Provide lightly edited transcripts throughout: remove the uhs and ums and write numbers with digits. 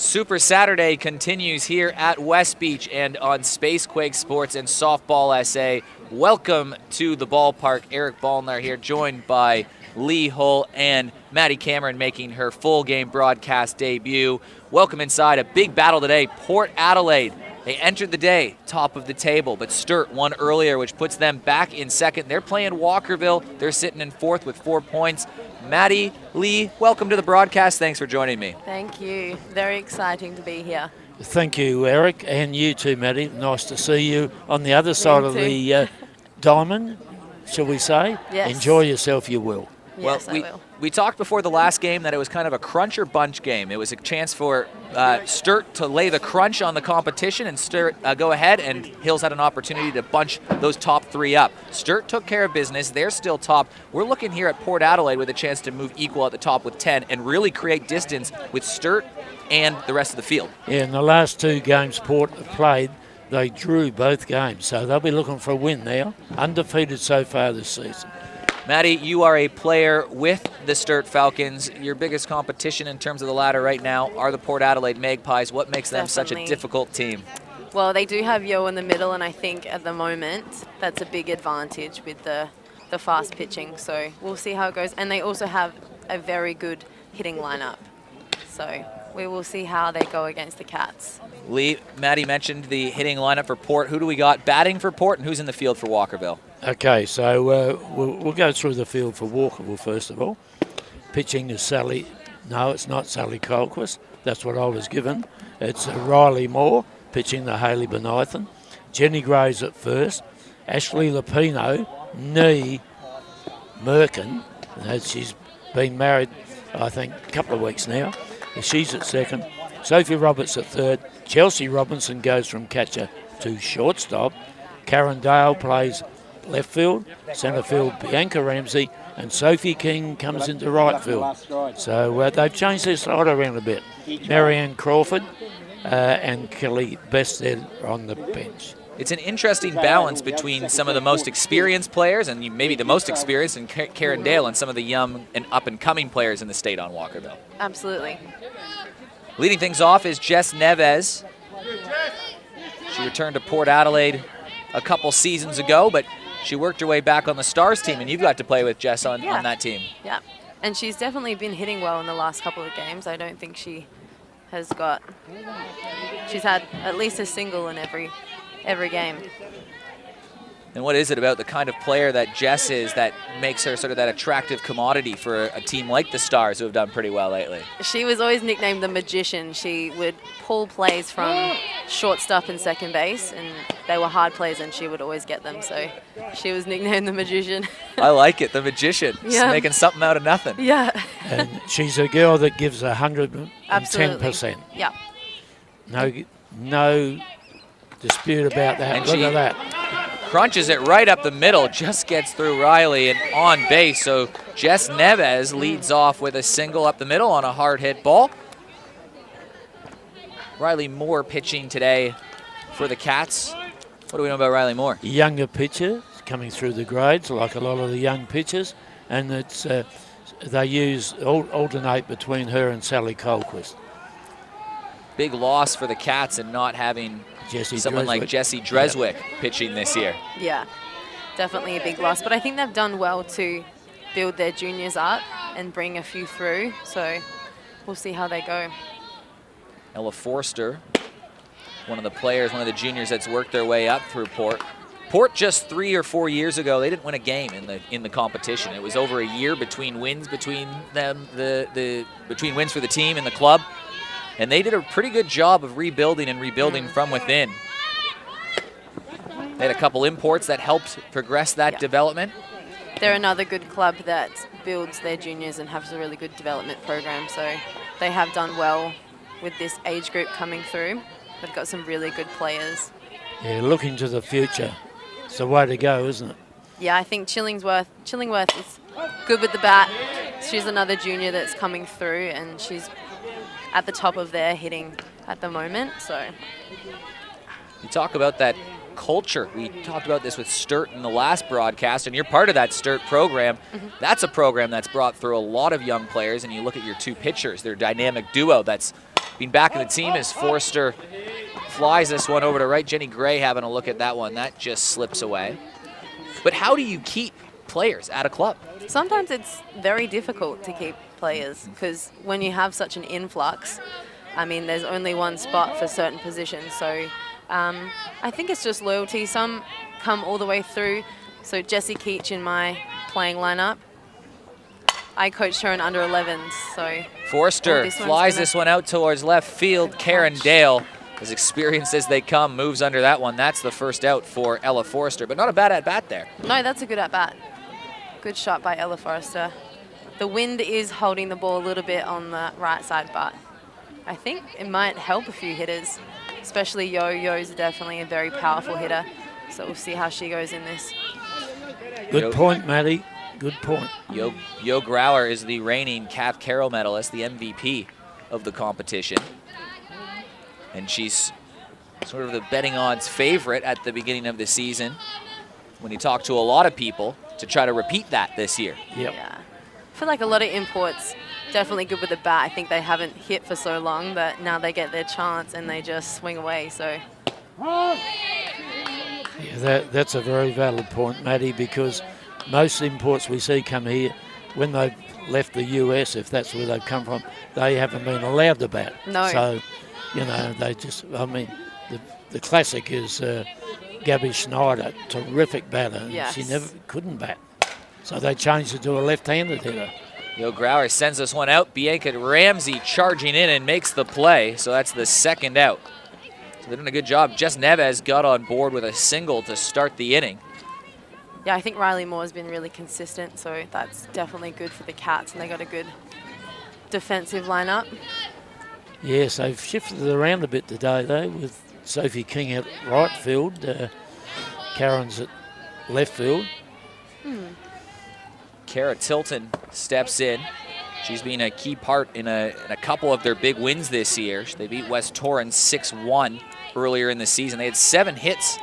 Super Saturday continues here at West Beach and on Spacequake Sports and Softball SA. Welcome to the ballpark. Eric Ballnar here, joined by Lee Hull and Maddie Cameron making her full game broadcast debut. Welcome inside. A big battle today. Port Adelaide. They entered the day top of the table, but Sturt won earlier, which puts them back in second. They're playing Walkerville. They're sitting in fourth with 4 points. Maddie, Lee, welcome to the broadcast. Thanks for joining me. Thank you. Very exciting to be here. Thank you, Eric, and you too, Maddie. Nice to see you on the other side of the diamond, shall we say? Yes. Enjoy yourself, you will. Yes, well, I will. We talked before the last game that it was kind of a crunch or bunch game. It was a chance for Sturt to lay the crunch on the competition and Sturt go ahead, and Hills had an opportunity to bunch those top three up. Sturt took care of business. They're still top. We're looking here at Port Adelaide with a chance to move equal at the top with 10 and really create distance with Sturt and the rest of the field. Yeah, in the last two games Port have played, they drew both games, so they'll be looking for a win now. Undefeated so far this season. Maddie, you are a player with the Sturt Falcons. Your biggest competition in terms of the ladder right now are the Port Adelaide Magpies. What makes them such a difficult team? Well, they do have Yo in the middle, and I think at the moment that's a big advantage with the fast pitching. So we'll see how it goes. And they also have a very good hitting lineup. So we will see how they go against the Cats. Lee, Maddie mentioned the hitting lineup for Port. Who do we got batting for Port, and who's in the field for Walkerville? Okay, so we'll go through the field for Walkerville first of all. Pitching is Sally. No, it's not Sally Colquist. That's what I was given. It's Riley Moore pitching the Hayley Benithan. Jenny Gray's at first. Ashley Lapino, nee Merkin. She's been married, I think, a couple of weeks now. She's at second. Sophie Roberts at third. Chelsea Robinson goes from catcher to shortstop. Karen Dale plays left field. Centre field, Bianca Ramsey. And Sophie King comes into right field. So they've changed their side around a bit. Marianne Crawford and Kelly Bested on the bench. It's an interesting balance between some of the most experienced players and maybe the most experienced in Karen Dale and some of the young and up-and-coming players in the state on Walkerville. Absolutely. Leading things off is Jess Neves. She returned to Port Adelaide a couple seasons ago, but she worked her way back on the Stars team, and you've got to play with Jess on that team. Yeah, and she's definitely been hitting well in the last couple of games. I don't think she has got... She's had at least a single in every game. And what is it about the kind of player that Jess is that makes her sort of that attractive commodity for a team like the Stars, who have done pretty well lately? She was always nicknamed the Magician. She would pull plays from shortstop and second base, and they were hard plays, and she would always get them. So she was nicknamed the Magician. I like it, the Magician. Yeah. Just making something out of nothing. Yeah. And she's a girl that gives 110%. Absolutely. Yeah. No dispute about that. And Look she at that. Crunches it right up the middle, just gets through Riley and on base. So Jess Neves leads off with a single up the middle on a hard hit ball. Riley Moore pitching today for the Cats. What do we know about Riley Moore? Younger pitcher coming through the grades, like a lot of the young pitchers, and it's they alternate between her and Sally Colquist. Big loss for the Cats and not having someone like Jessie Dreswick pitching this year. Yeah, definitely a big loss. But I think they've done well to build their juniors up and bring a few through. So we'll see how they go. Ella Forster, one of the juniors that's worked their way up through Port. Port just 3 or 4 years ago, they didn't win a game in the competition. It was over a year between wins between them, between wins for the team and the club. And they did a pretty good job of rebuilding from within. They had a couple imports that helped progress that development. They're another good club that builds their juniors and has a really good development program. So they have done well with this age group coming through. They've got some really good players. Yeah, looking to the future. It's the way to go, isn't it? Yeah, I think Chillingworth is good with the bat. She's another junior that's coming through, and she's at the top of their hitting at the moment. So you talk about that culture. We talked about this with Sturt in the last broadcast, and you're part of that Sturt program. That's a program that's brought through a lot of young players, and you look at your two pitchers, their dynamic duo that's been back in the team as Forster flies this one over to right. Jenny Gray having a look at that one. That just slips away. But how do you keep players at a club? Sometimes it's very difficult to keep players because when you have such an influx, I mean, there's only one spot for certain positions. So I think it's just loyalty. Some come all the way through. So Jessie Keach in my playing lineup, I coached her in under 11s. So Forster flies this one out towards left field. Karen Dale, as experienced as they come, moves under that one. That's the first out for Ella Forster, but not a bad at-bat there. No, that's a good at-bat. Good shot by Ella Forster. The wind is holding the ball a little bit on the right side, but I think it might help a few hitters, especially Yo. Yo's definitely a very powerful hitter, so we'll see how she goes in this. Good point, Maddie. Good point. Yo Growler is the reigning Kath Carroll medalist, the MVP of the competition. And she's sort of the betting odds favorite at the beginning of the season when you talk to a lot of people to try to repeat that this year. Yep. Yeah. I feel like a lot of imports definitely good with the bat. I think they haven't hit for so long, but now they get their chance and they just swing away. So. Yeah, that's a very valid point, Maddie, because most imports we see come here, when they've left the US, if that's where they've come from, they haven't been allowed to bat. No. So, you know, they just, I mean, the classic is Gabby Schneider, terrific batter. Yes. She never couldn't bat. So they changed it to a left-handed hitter. Yo Growler sends this one out. Bianca Ramsey charging in and makes the play. So that's the second out. So they're doing a good job. Jess Neves got on board with a single to start the inning. Yeah, I think Riley Moore's been really consistent, so that's definitely good for the Cats, and they got a good defensive lineup. Yes, they've shifted it around a bit today, though, with Sophie King at right field, Karen's at left field. Cara Tilton steps in. She's been a key part in a couple of their big wins this year. They beat West Torrens 6-1 earlier in the season. They had 7 hits,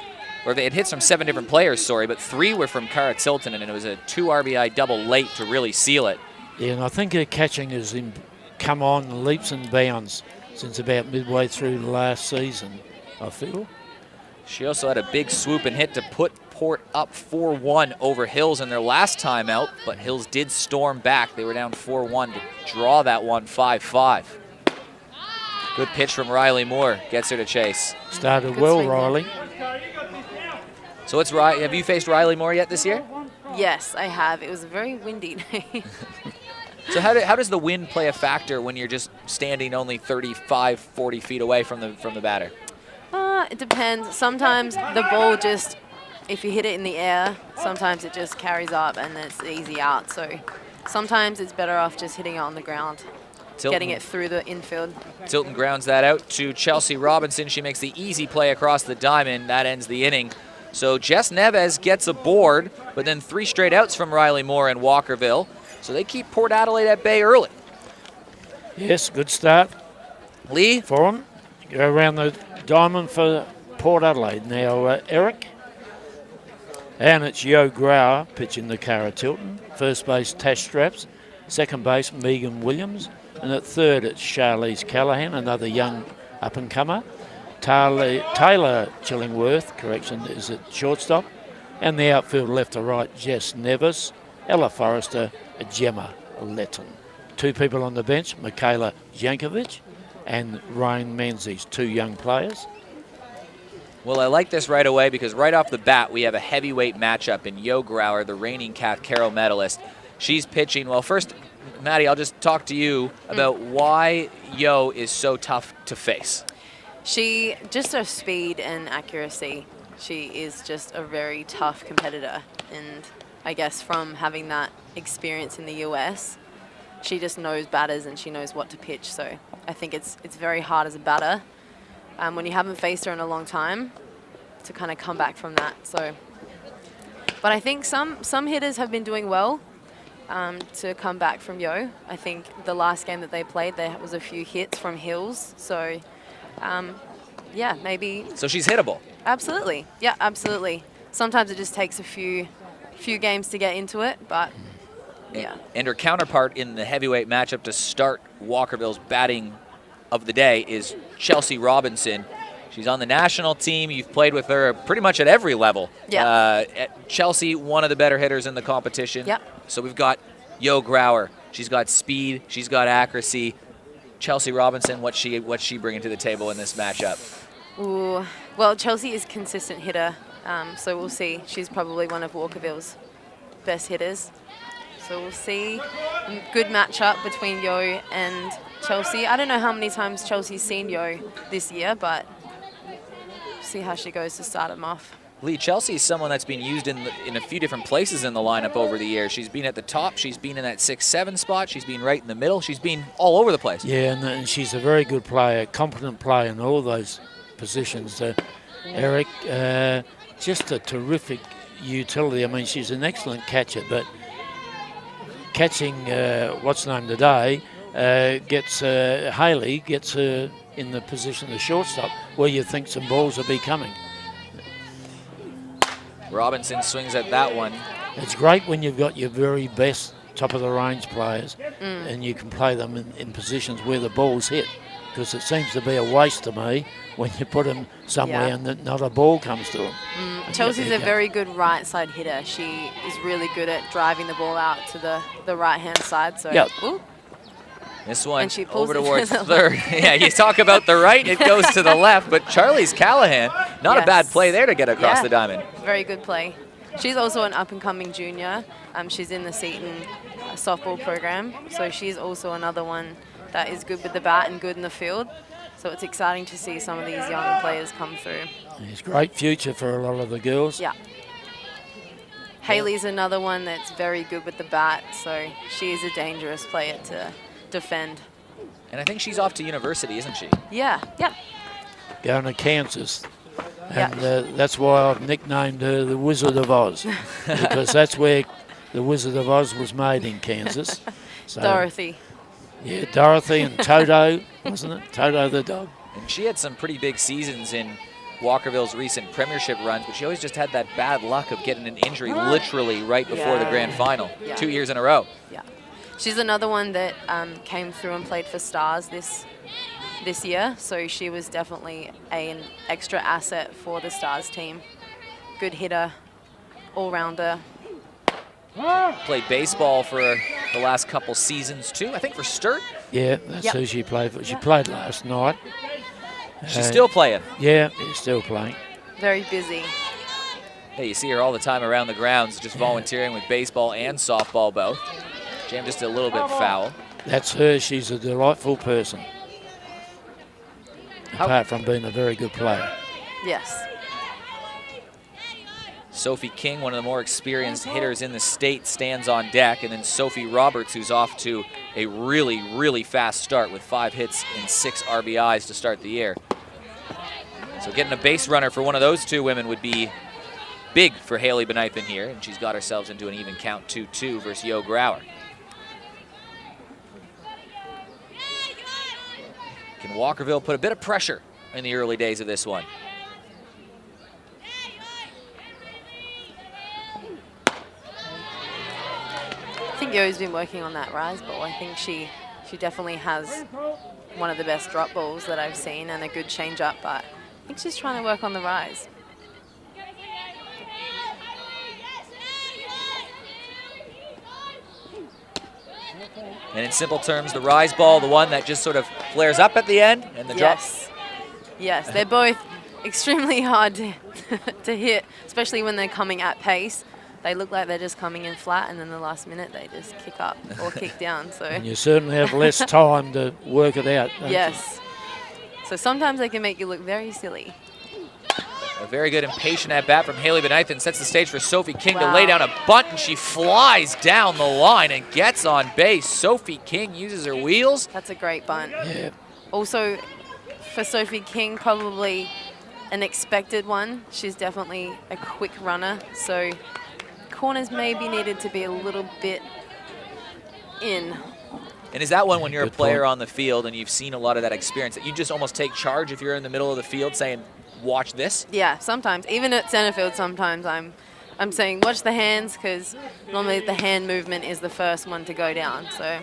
or they had hits from 7 different players, sorry, but 3 were from Cara Tilton, and it was a 2 RBI double late to really seal it. Yeah, and I think her catching has come on leaps and bounds since about midway through the last season, I feel. She also had a big swoop and hit to put Port up 4-1 over Hills in their last time out, but Hills did storm back. They were down 4-1 to draw that one 5-5. Good pitch from Riley Moore, gets her to chase. Started Good well, swing, Riley. So it's have you faced Riley Moore yet this year? Yes, I have. It was a very windy day. So how does the wind play a factor when you're just standing only 35, 40 feet away from the batter? It depends. Sometimes the ball just, if you hit it in the air, sometimes it just carries up and it's easy out. So sometimes it's better off just hitting it on the ground, getting it through the infield. Tilton grounds that out to Chelsea Robinson. She makes the easy play across the diamond. That ends the inning. So Jess Neves gets aboard, but then 3 straight outs from Riley Moore and Walkerville. So they keep Port Adelaide at bay early. Yes, good start. Lee? For them. Go around the diamond for Port Adelaide. Now, Eric. And it's Yo Grauer pitching the Cara Tilton. First base, Tash Straps. Second base, Megan Williams. And at third, it's Charlize Callahan, another young up-and-comer. Taylor Chillingworth, is at shortstop. And the outfield left to right, Jess Neves, Ella Forrester, Gemma Letton. 2 people on the bench, Michaela Jankovic and Ryan Menzies, 2 young players. Well, I like this right away because right off the bat, we have a heavyweight matchup in Yo Grauer, the reigning Kath Carroll medalist. She's pitching. Well, first, Maddie, I'll just talk to you about why Yo is so tough to face. She, just her speed and accuracy, she is just a very tough competitor. And I guess from having that experience in the US, she just knows batters and she knows what to pitch. So I think it's very hard as a batter when you haven't faced her in a long time to kind of come back from that. So, but I think some hitters have been doing well to come back from Yo. I think the last game that they played, there was a few hits from Hills. So, yeah, maybe. So she's hittable. Absolutely. Yeah, absolutely. Sometimes it just takes a few games to get into it, but yeah. And her counterpart in the heavyweight matchup to start Walkerville's batting of the day is Chelsea Robinson. She's on the national team. You've played with her pretty much at every level. Yeah. Chelsea, one of the better hitters in the competition. Yep. So we've got Growler. She's got speed. She's got accuracy. Chelsea Robinson, what's she bringing to the table in this matchup? Ooh. Well, Chelsea is a consistent hitter, so we'll see. She's probably one of Walkerville's best hitters. So we'll see. Good matchup between Yo and Chelsea. I don't know how many times Chelsea's seen Yo this year, but see how she goes to start them off. Lee, Chelsea is someone that's been used in a few different places in the lineup over the years. She's been at the top. She's been in that 6-7 spot. She's been right in the middle. She's been all over the place. Yeah, and she's a very good player, competent player in all those positions. Eric, just a terrific utility. I mean, she's an excellent catcher, but catching what's named today Haley gets her in the position of the shortstop where you think some balls will be coming. Robinson swings at that one. It's great when you've got your very best top-of-the-range players and you can play them in positions where the ball's hit, because it seems to be a waste to me when you put them somewhere and that not a ball comes to them. Chelsea's a very good right-side hitter. She is really good at driving the ball out to the right-hand side. So, ooh. This one And she pulls over it to towards the third. Yeah, you talk about the right, it goes to the left. But Charlize Callahan, not a bad play there to get across the diamond. Very good play. She's also an up-and-coming junior. She's in the Seton softball program. So she's also another one that is good with the bat and good in the field. So it's exciting to see some of these young players come through. It's a great future for a lot of the girls. Yeah. Haley's another one that's very good with the bat. So she is a dangerous player to defend. And I think she's off to university, isn't she? Yeah, yep. Going to Kansas. And that's why I've nicknamed her the Wizard of Oz, because that's where the Wizard of Oz was made, in Kansas. So, Dorothy. Yeah, Dorothy and Toto, wasn't it? Toto the dog. And she had some pretty big seasons in Walkerville's recent premiership runs, but she always just had that bad luck of getting an injury literally right before the grand final, 2 years in a row. Yeah. She's another one that came through and played for Stars this year, so she was definitely an extra asset for the Stars team. Good hitter, all-rounder. Played baseball for the last couple seasons too, I think for Sturt. Yeah, that's who she played for. She played last night. She's still playing. Yeah, she's still playing. Very busy. Hey, you see her all the time around the grounds, just volunteering with baseball and softball both. Jam just a little bit foul. That's her. She's a delightful person, apart from being a very good player. Yes. Sophie King, one of the more experienced hitters in the state, stands on deck. And then Sophie Roberts, who's off to a really, really fast start with 5 hits and 6 RBIs to start the year. So getting a base runner for one of those two women would be big for Haley Benithan here. And she's got herself into an even count 2-2 versus Yo Growler. Can Walkerville put a bit of pressure in the early days of this one? I think Yo's been working on that rise ball. I think she definitely has one of the best drop balls that I've seen and a good change-up, but I think she's trying to work on the rise. And in simple terms, the rise ball, the one that just sort of flares up at the end, and the drop. Yes, they're both extremely hard to hit, especially when they're coming at pace. They look like they're just coming in flat, and then the last minute they just kick up or kick down. So. And you certainly have less time to work it out. Yes. So sometimes they can make you look very silly. A very good impatient at bat from Haley Benithan sets the stage for Sophie King to lay down a bunt, and she flies down the line and gets on base. Sophie King uses her wheels. That's a great bunt. Yeah. Also, for Sophie King, probably an expected one. She's definitely a quick runner, so corners maybe needed to be a little bit in. And is that one when you're a player on the field and you've seen a lot of that experience, that you just almost take charge if you're in the middle of the field saying, watch this? Yeah, sometimes. Even at center field, sometimes I'm saying, watch the hands, because normally the hand movement is the first one to go down. So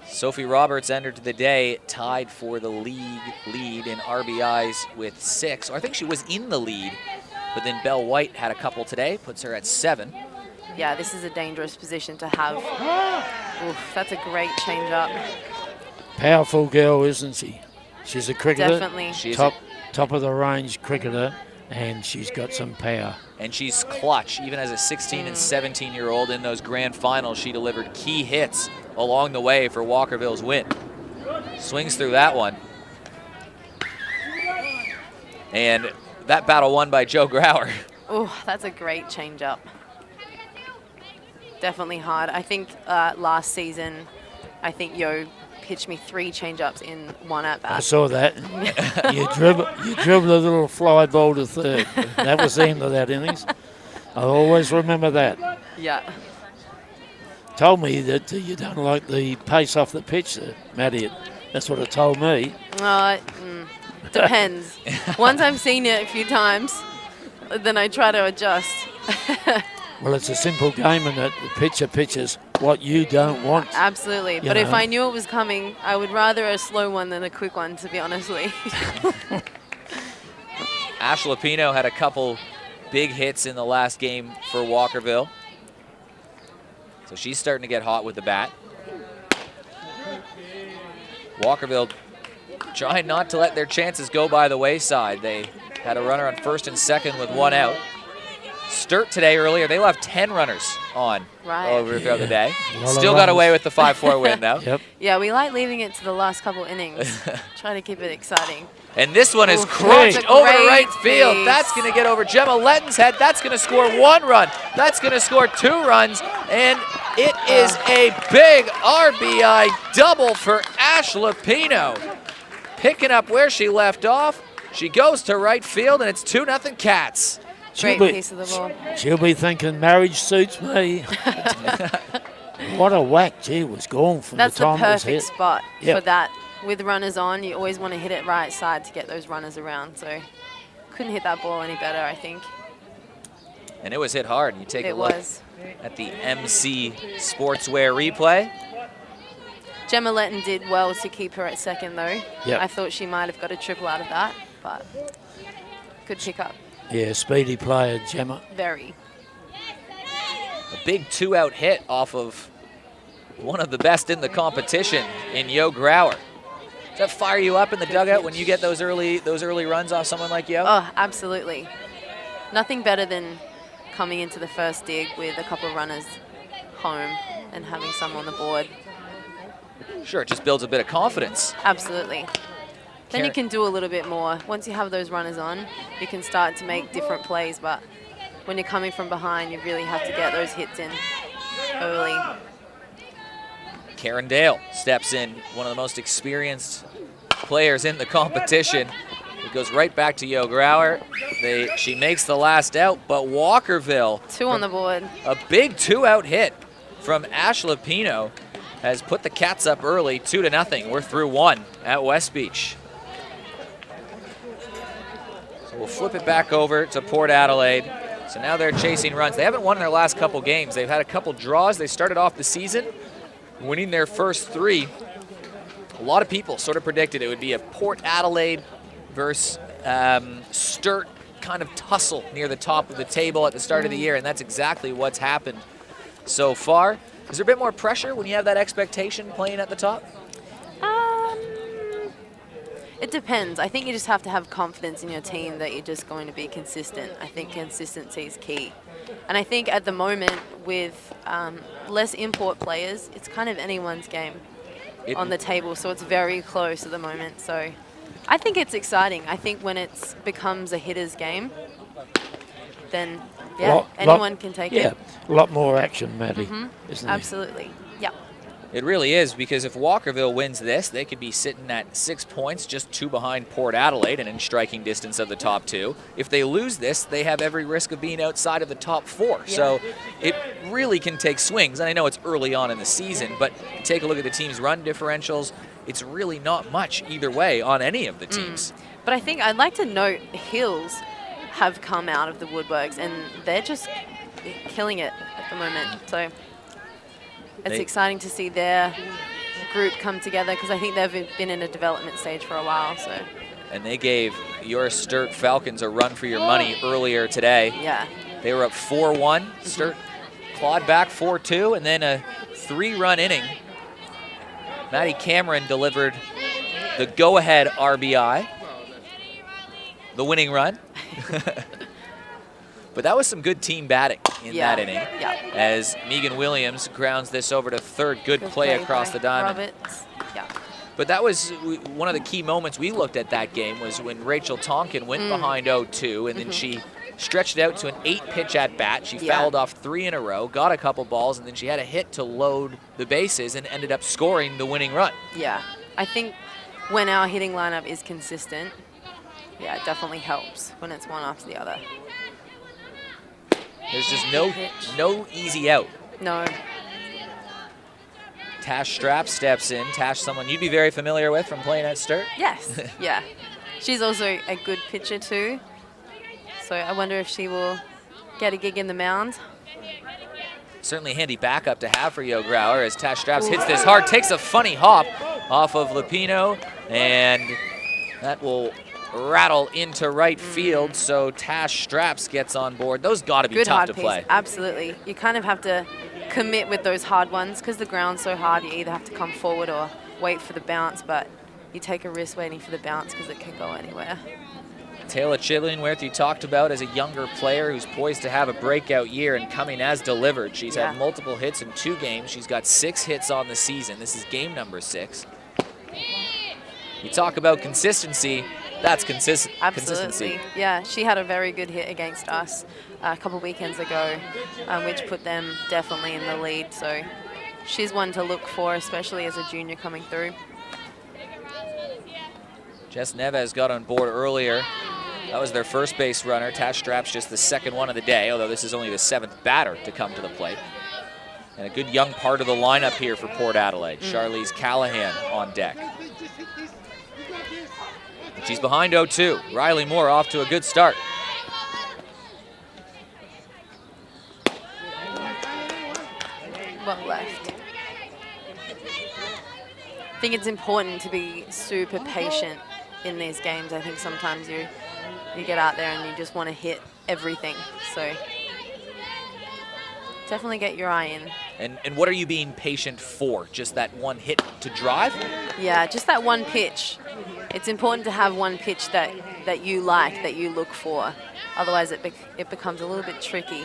Sophie Roberts entered the day tied for the league lead in RBIs with 6. Or I think she was in the lead, but then Belle White had a couple today, puts her at 7. Yeah, this is a dangerous position to have. Oof, that's a great change-up. Powerful girl, isn't she? She's a cricketer. Definitely. She's Top of the range cricketer, and she's got some power. and she's clutch. Even as a 16 and 17-year-old in those grand finals, she delivered key hits along the way for Walkerville's win. Swings through that one. And that battle won by Joe Growler. Oh, that's a great change-up. Definitely hard. I think last season, I think Yo pitched me 3 change-ups in 1 at-bat. I saw that. you dribbled a little fly ball to third. That was the end of that innings. I always remember that. Yeah. Told me that you don't like the pace off the pitch, Matty. That's what it told me. Depends. Once I've seen it a few times, then I try to adjust. Well, it's a simple game in that the pitcher pitches what you don't want. Absolutely. But if I knew it was coming, I would rather a slow one than a quick one, to be honestly. Ash Lapino had a couple big hits in the last game for Walkerville. So she's starting to get hot with the bat. Walkerville trying not to let their chances go by the wayside. They had a runner on first and second with 1 out. Sturt today earlier, they left 10 runners on throughout the day. Still got away with the 5-4 win though. Yep. Yeah, we like leaving it to the last couple innings. Try to keep it exciting. And this one is crunched over to right field. That's going to get over Gemma Letton's head. That's going to score 1 run. That's going to score 2 runs. And it is a big RBI double for Ash Lapino. Picking up where she left off. She goes to right field, and it's 2-0 Cats. Great piece of the ball. She'll be thinking marriage suits me. What a whack. Gee, was gone from the time it was hit. That's the perfect spot for that. With runners on, you always want to hit it right side to get those runners around. So couldn't hit that ball any better, I think. And it was hit hard. You take a look at the MC Sportswear replay. Gemma Letton did well to keep her at second, though. Yep. I thought she might have got a triple out of that, but good pick up. Yeah, speedy player, Gemma. Very. A big 2-out hit off of one of the best in the competition in Yo Growler. Does that fire you up in the dugout when you get those early runs off someone like Yo? Oh, absolutely. Nothing better than coming into the first dig with a couple of runners home and having some on the board. Sure, it just builds a bit of confidence. Absolutely. Then you can do a little bit more. Once you have those runners on, you can start to make different plays, but when you're coming from behind, you really have to get those hits in early. Karen Dale steps in, one of the most experienced players in the competition. It goes right back to Yo Growler. She makes the last out, but Walkerville. 2 on the board. A big 2-out hit from Ash Lapino has put the Cats up early, 2-0. We're through 1 at West Beach. So we'll flip it back over to Port Adelaide. So now they're chasing runs. They haven't won their last couple games. They've had a couple draws. They started off the season winning their first 3. A lot of people sort of predicted it would be a Port Adelaide versus Sturt kind of tussle near the top of the table at the start of the year, and that's exactly what's happened so far. Is there a bit more pressure when you have that expectation playing at the top? It depends. I think you just have to have confidence in your team that you're just going to be consistent. I think consistency is key. And I think at the moment with less import players, it's kind of anyone's game on the table. So it's very close at the moment. So I think it's exciting. I think when it becomes a hitter's game, then anyone can take it. Yeah, a lot more action, Maddie, isn't Absolutely. Yeah. It really is, because if Walkerville wins this, they could be sitting at 6 points, just 2 behind Port Adelaide and in striking distance of the top 2. If they lose this, they have every risk of being outside of the top 4. Yeah. So it really can take swings. And I know it's early on in the season, but take a look at the team's run differentials. It's really not much either way on any of the teams. But I think I'd like to note Hills have come out of the woodworks, and they're just killing it at the moment. So it's exciting to see their group come together because I think they've been in a development stage for a while. So. And they gave your Sturt Falcons a run for your money earlier today. Yeah. They were up 4-1. Sturt clawed back 4-2, and then a 3-run inning. Maddie Cameron delivered the go-ahead RBI, the winning run. But that was some good team batting in that inning. Yeah. As Megan Williams grounds this over to third. Good play across the diamond. Roberts. Yeah. But that was one of the key moments we looked at that game was when Rachel Tonkin went behind 0-2, and then she stretched it out to an 8-pitch at bat. She fouled off 3 in a row, got a couple balls, and then she had a hit to load the bases and ended up scoring the winning run. Yeah. I think when our hitting lineup is consistent, yeah, it definitely helps when it's one after the other. There's just no easy out. No. Tash Strapp steps in. Tash, someone you'd be very familiar with from playing at Sturt? Yes, yeah. She's also a good pitcher too. So I wonder if she will get a gig in the mound. Certainly a handy backup to have for Yo Growler as Tash Strapps hits this hard, takes a funny hop off of Lupino, and that will rattle into right field, so Tash Strapps gets on board. Those got to be Good tough hard to piece. play. Absolutely. You kind of have to commit with those hard ones because the ground's so hard. You either have to come forward or wait for the bounce, but you take a risk waiting for the bounce because it can go anywhere. Taylor Chillingworth, you talked about as a younger player who's poised to have a breakout year and coming as delivered. She's had multiple hits in 2 games. She's got 6 hits on the season. This is game number 6. You talk about consistency. That's consistency. Absolutely. Yeah, she had a very good hit against us a couple weekends ago, which put them definitely in the lead. So she's one to look for, especially as a junior coming through. Jess Neves got on board earlier. That was their first base runner. Tash Strapps just the second one of the day, although this is only the 7th batter to come to the plate. And a good young part of the lineup here for Port Adelaide. Charlize Callahan on deck. She's behind 0-2. Riley Moore off to a good start. Well left. I think it's important to be super patient in these games. I think sometimes you get out there and you just want to hit everything. So definitely get your eye in. And what are you being patient for? Just that one hit to drive? Yeah, just that one pitch. It's important to have one pitch that you like, that you look for. Otherwise, it becomes a little bit tricky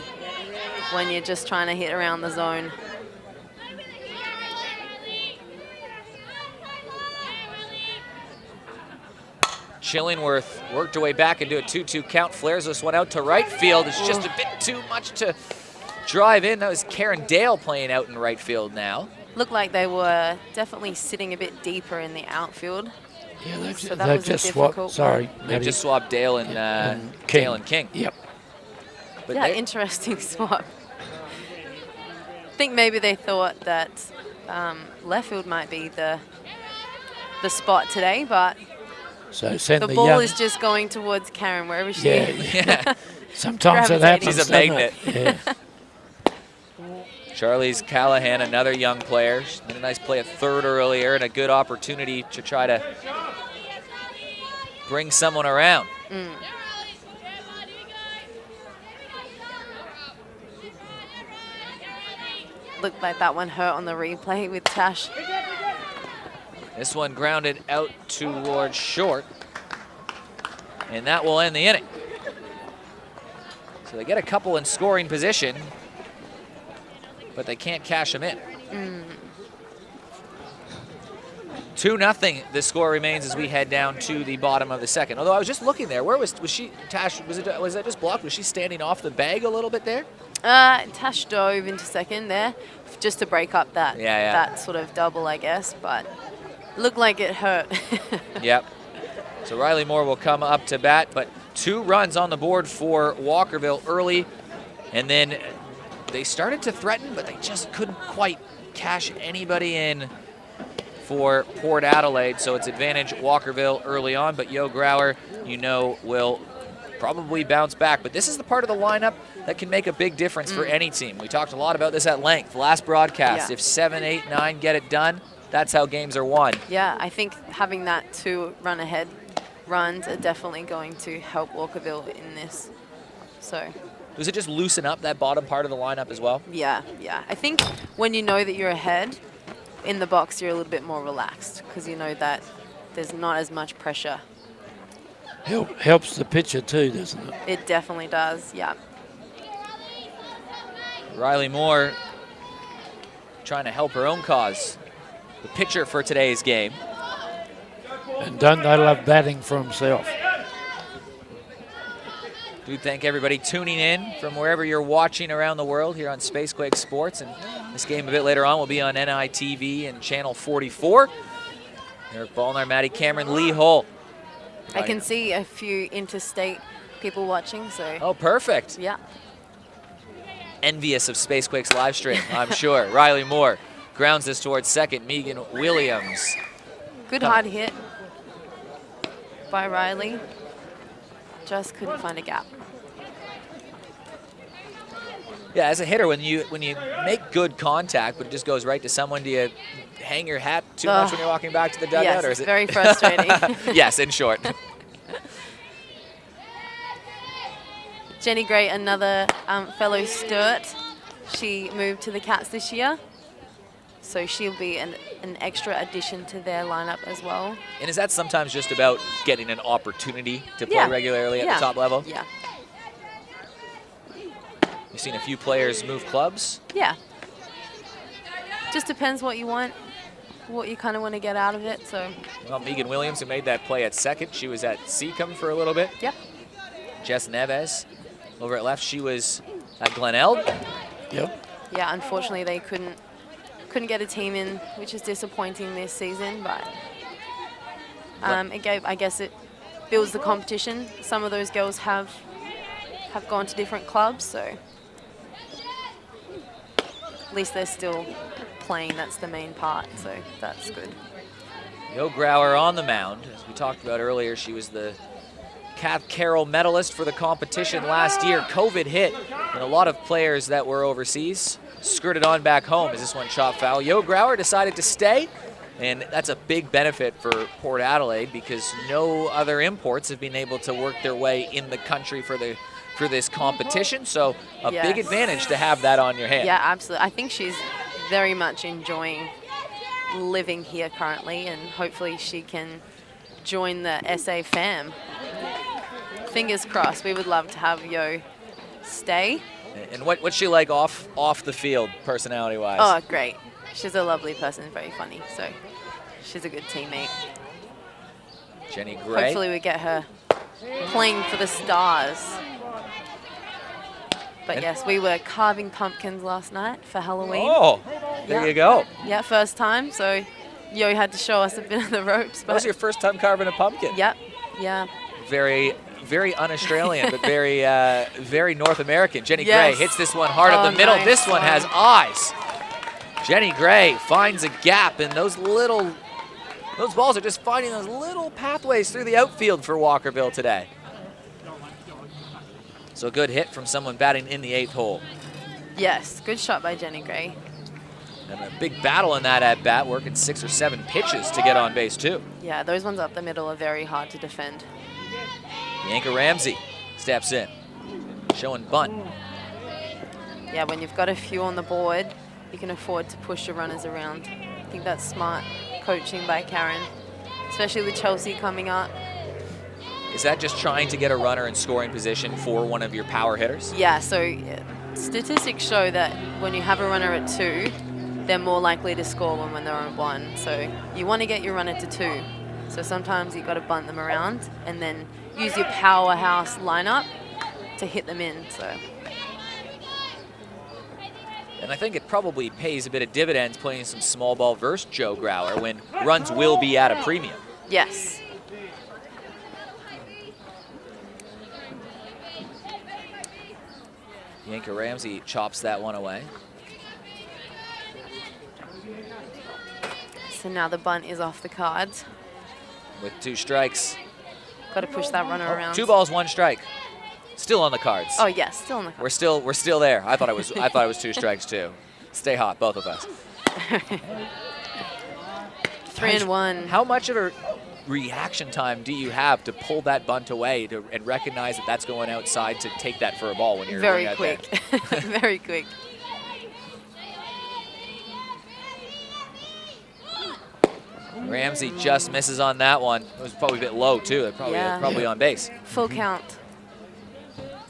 when you're just trying to hit around the zone. Chillingworth worked her way back into a 2-2 count. Flares this one out to right field. It's just a bit too much to drive in. That was Karen Dale playing out in right field now. Looked like they were definitely sitting a bit deeper in the outfield. Yeah, they've just swapped. Sorry, they've just swapped Dale and Dale and King. Yep. But yeah, interesting swap. I think maybe they thought that left field might be the spot today, but so send the ball is just going towards Karen wherever she is. Yeah. Sometimes it happens. She's a magnet. Yeah. Charlize Callahan, another young player. She made a nice play at third earlier and a good opportunity to try to bring someone around. Looked like that one hurt on the replay with Tash. This one grounded out towards short, and that will end the inning. So they get a couple in scoring position, but they can't cash them in. 2-0 the score remains as we head down to the bottom of the second. Although I was just looking there, where was she, Tash, was that just blocked? Was she standing off the bag a little bit there? Tash dove into second there just to break up that that sort of double, I guess, but looked like it hurt. Yep. So Riley Moore will come up to bat, but 2 runs on the board for Walkerville early, and then they started to threaten, but they just couldn't quite cash anybody in for Port Adelaide. So it's advantage Walkerville early on, but Yo Growler, will probably bounce back. But this is the part of the lineup that can make a big difference for any team. We talked a lot about this at length last broadcast. If 7, 8, 9 get it done, that's how games are won. Yeah, I think having that 2 run-ahead runs are definitely going to help Walkerville in this. So, Does it just loosen up that bottom part of the lineup as well? yeah. I think when you know that you're ahead in the box, you're a little bit more relaxed because you know that there's not as much pressure. Helps the pitcher too, doesn't it? It definitely does, yeah. Riley Moore trying to help her own cause. The pitcher for today's game. And don't they love batting for himself? Do thank everybody tuning in from wherever you're watching around the world here on Spacequake Sports. And this game a bit later on will be on NITV and Channel 44. Eric Ballnar, Maddie Cameron, Lee Hull. I can see a few interstate people watching, so. Oh, perfect. Yeah. Envious of Spacequake's live stream, I'm sure. Riley Moore grounds this towards second. Megan Williams. Good hard hit by Riley. Just couldn't find a gap. Yeah, as a hitter, when you make good contact, but it just goes right to someone, do you hang your hat too much when you're walking back to the dugout? Yes, or it's is it very frustrating. Yes, in short. Jenny Gray, another fellow Sturt. She moved to the Cats this year, so she'll be an extra addition to their lineup as well. And is that sometimes just about getting an opportunity to play regularly at the top level? Yeah. You've seen a few players move clubs? Yeah. Just depends what you want, what you kind of want to get out of it. So. Well, Megan Williams, who made that play at second, she was at Seacombe for a little bit. Yep. Jess Neves over at left, she was at Glenelg. Yep. Yeah, unfortunately they couldn't get a team in, which is disappointing this season, but I guess it builds the competition. Some of those girls have gone to different clubs, so at least they're still playing. That's the main part, so that's good. Yo Growler on the mound. As we talked about earlier, she was the Kath Carroll medalist for the competition last year. COVID hit, and a lot of players that were overseas skirted on back home as this one chopped foul. Yo Growler decided to stay, and that's a big benefit for Port Adelaide because no other imports have been able to work their way in the country for this competition. So a big advantage to have that on your hand. Yeah, absolutely. I think she's very much enjoying living here currently, and hopefully she can join the SA fam. Fingers crossed. We would love to have Yo stay. And what's she like off the field, personality-wise? Oh, great. She's a lovely person, very funny. So she's a good teammate. Jenny Gray. Hopefully we get her playing for the Stars. But yes, we were carving pumpkins last night for Halloween. Oh, there you go. Yeah, first time. So Yo had to show us a bit of the ropes. That was your first time carving a pumpkin. Yep. Yeah. Very un-Australian, but very North American. Jenny Gray hits this one hard up the middle. Nice. This one has eyes. Jenny Gray finds a gap, and those balls are just finding those little pathways through the outfield for Walkerville today. So a good hit from someone batting in the 8th hole. Yes, good shot by Jenny Gray. And a big battle in that at-bat, working 6 or 7 pitches to get on base, too. Yeah, those ones up the middle are very hard to defend. Bianca Ramsey steps in, showing bunt. Yeah, when you've got a few on the board, you can afford to push your runners around. I think that's smart coaching by Karen, especially with Chelsea coming up. Is that just trying to get a runner in scoring position for one of your power hitters? Yeah, so statistics show that when you have a runner at 2, they're more likely to score than when they're on 1. So you want to get your runner to 2. So sometimes you've got to bunt them around and then use your powerhouse lineup to hit them in. So. And I think it probably pays a bit of dividends playing some small ball versus Joe Growler when runs will be at a premium. Yes. Bianca Ramsey chops that one away. So now the bunt is off the cards. With 2 strikes. Got to push that runner around. 2 balls, 1 strike. Still on the cards. Oh yes, still on the cards. We're still there. I thought it was 2 strikes too. Stay hot, both of us. 3-1. How much of a reaction time do you have to pull that bunt away and recognize that that's going outside to take that for a ball when you're Very out quick. there? Very quick. Ramsey just misses on that one. It was probably a bit low too. They're probably on base. Full count.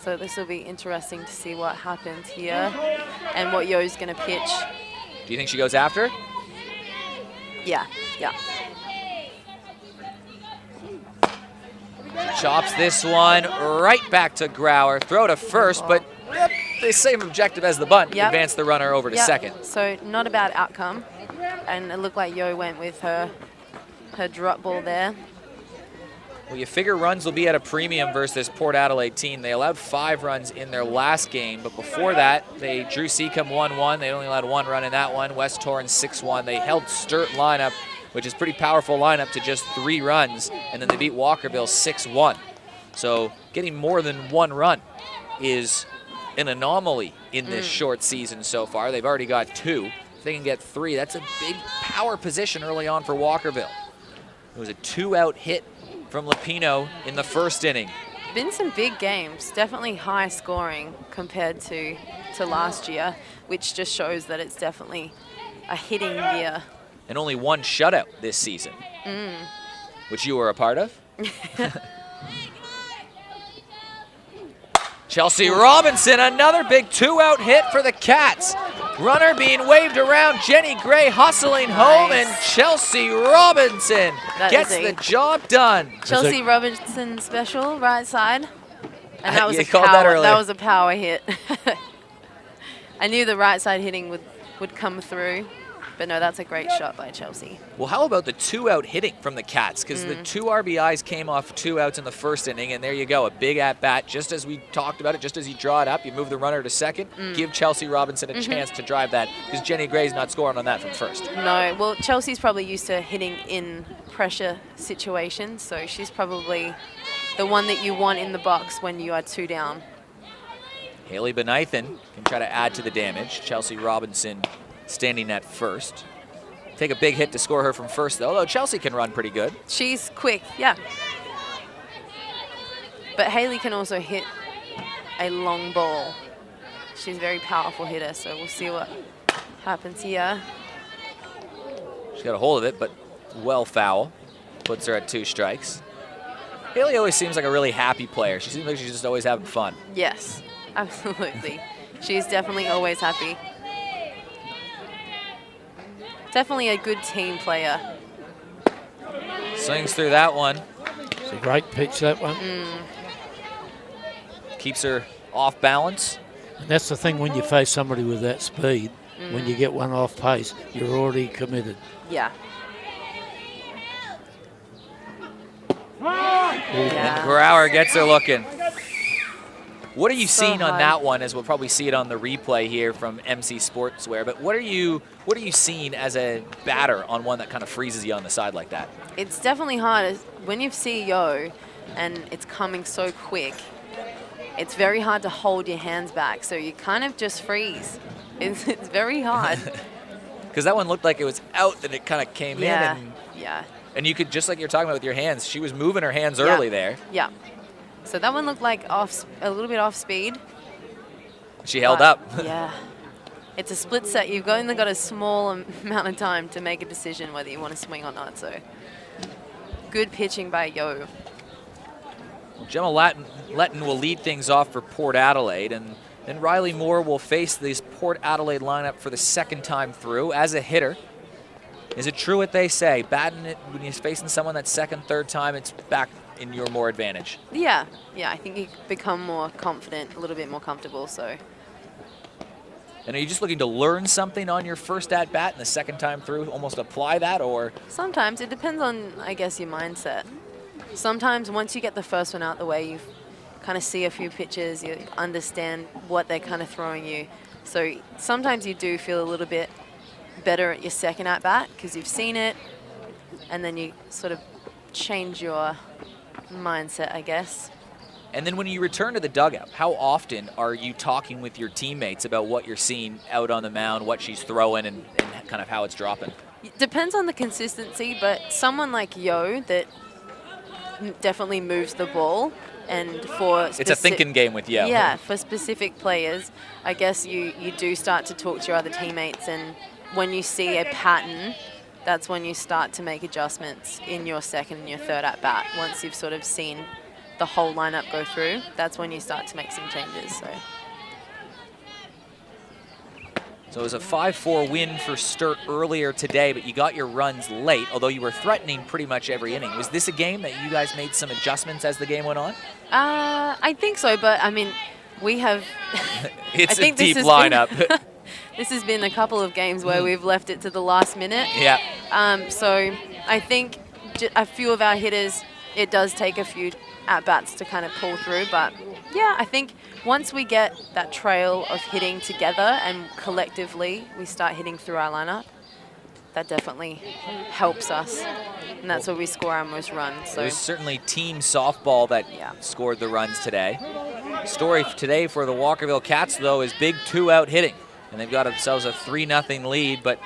So this will be interesting to see what happens here and what Yo's going to pitch. Do you think she goes after? Yeah, yeah. She chops this one right back to Growler. Throw to first, but the same objective as the bunt. Yep. Advance the runner over to second. So not a bad outcome. And it looked like Yo went with her drop ball there. Well, you figure runs will be at a premium versus this Port Adelaide team. They allowed 5 runs in their last game, but before that, they drew Seacombe 1-1. They only allowed 1 run in that one. West Torrens 6-1. They held Sturt lineup, which is a pretty powerful lineup, to just 3 runs, and then they beat Walkerville 6-1. So getting more than 1 run is an anomaly in this short season so far. They've already got 2. If they can get 3, that's a big power position early on for Walkerville. It was a 2-out hit from Lupino in the first inning. Been some big games, definitely high scoring compared to last year, which just shows that it's definitely a hitting year. And only 1 shutout this season, which you were a part of. Chelsea Robinson, another big 2-out hit for the Cats. Runner being waved around, Jenny Gray hustling home, and Chelsea Robinson gets the job done. Chelsea Robinson special, right side. And that was You called that earlier. That was a power hit. I knew the right side hitting would come through. But no, that's a great shot by Chelsea. Well, how about the 2-out hitting from the Cats? Because the 2 RBIs came off 2 outs in the first inning, and there you go, a big at-bat. Just as we talked about it, just as you draw it up, you move the runner to second, give Chelsea Robinson a chance to drive that, because Jenny Gray's not scoring on that from first. No, well, Chelsea's probably used to hitting in pressure situations, so she's probably the one that you want in the box when you are 2 down. Haley Benithan can try to add to the damage. Chelsea Robinson standing at first. Take a big hit to score her from first, though, although Chelsea can run pretty good. She's quick, yeah. But Haley can also hit a long ball. She's a very powerful hitter, so we'll see what happens here. She got a hold of it, but well foul. Puts her at 2 strikes. Haley always seems like a really happy player. She seems like she's just always having fun. Yes, absolutely. She's definitely always happy. Definitely a good team player. Swings through that one. It's a great pitch, that one. Keeps her off balance. And that's the thing when you face somebody with that speed, when you get one off pace, you're already committed. Yeah. And Growler gets her looking. What are you So seeing on high. that one, as we'll probably see it on the replay here from MC Sportswear, but what are you seeing as a batter on one that kind of freezes you on the side like that? It's definitely hard. When you see Yo and it's coming so quick, it's very hard to hold your hands back, so you kind of just freeze. It's very hard. Because that one looked like it was out, and it kind of came in. Yeah. And you could, just like you're talking about with your hands, she was moving her hands early there. Yeah. So that one looked like a little bit off speed. She held up. Yeah. It's a split set. You've only got a small amount of time to make a decision whether you want to swing or not. So good pitching by Yo. Gemma Letton will lead things off for Port Adelaide, and then Riley Moore will face this Port Adelaide lineup for the 2nd time through as a hitter. Is it true what they say? Batting it when you're facing someone that 2nd, 3rd time, it's back in your more advantage. Yeah. I think you become more confident, a little bit more comfortable. So. And are you just looking to learn something on your first at bat and the 2nd time through, almost apply that, or? Sometimes it depends on, I guess, your mindset. Sometimes once you get the first one out the way, you kind of see a few pitches, you understand what they're kind of throwing you. So sometimes you do feel a little bit better at your 2nd at bat because you've seen it, and then you sort of change your mindset, I guess. And then when you return to the dugout, how often are you talking with your teammates about what you're seeing out on the mound, what she's throwing, and kind of how it's dropping? Depends on the consistency, but someone like Yo that definitely moves the ball, and for it's a thinking game with Yo. Yeah, for specific players, I guess you do start to talk to your other teammates, and when you see a pattern, that's when you start to make adjustments in your second and your third at bat. Once you've sort of seen the whole lineup go through, that's when you start to make some changes. So it was a 5-4 win for Sturt earlier today, but you got your runs late, although you were threatening pretty much every inning. Was this a game that you guys made some adjustments as the game went on? I think so, but I mean, we have... It's a deep lineup. This has been a couple of games where we've left it to the last minute. Yeah. So I think a few of our hitters, it does take a few at-bats to kind of pull through, but yeah, I think once we get that trail of hitting together and collectively we start hitting through our lineup, that definitely helps us, and that's where we score our most runs. So it was certainly team softball that scored the runs today. Story today for the Walkerville Cats, though, is big 2-out hitting, and they've got themselves a 3-0 lead, but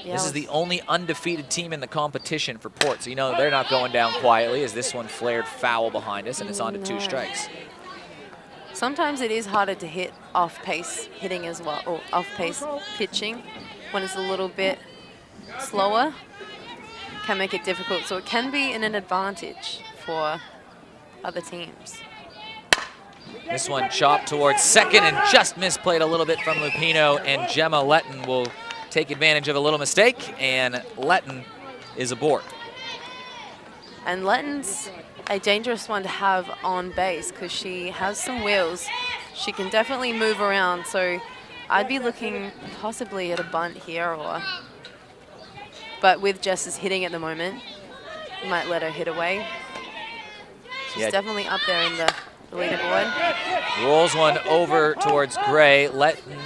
this is the only undefeated team in the competition for Port, so you know they're not going down quietly as this one flared foul behind us, and it's on to 2 strikes. Sometimes it is harder to hit off-pace hitting as well, or off-pace pitching when it's a little bit slower. Can make it difficult, so it can be an advantage for other teams. This one chopped towards second and just misplayed a little bit from Lupino, and Gemma Letton will take advantage of a little mistake, and Letton is aboard. And Letton's a dangerous one to have on base because she has some wheels. She can definitely move around, so I'd be looking possibly at a bunt here, but with Jess's hitting at the moment, you might let her hit away. She's definitely up there in the leaderboard. Rolls one over towards Gray. Letton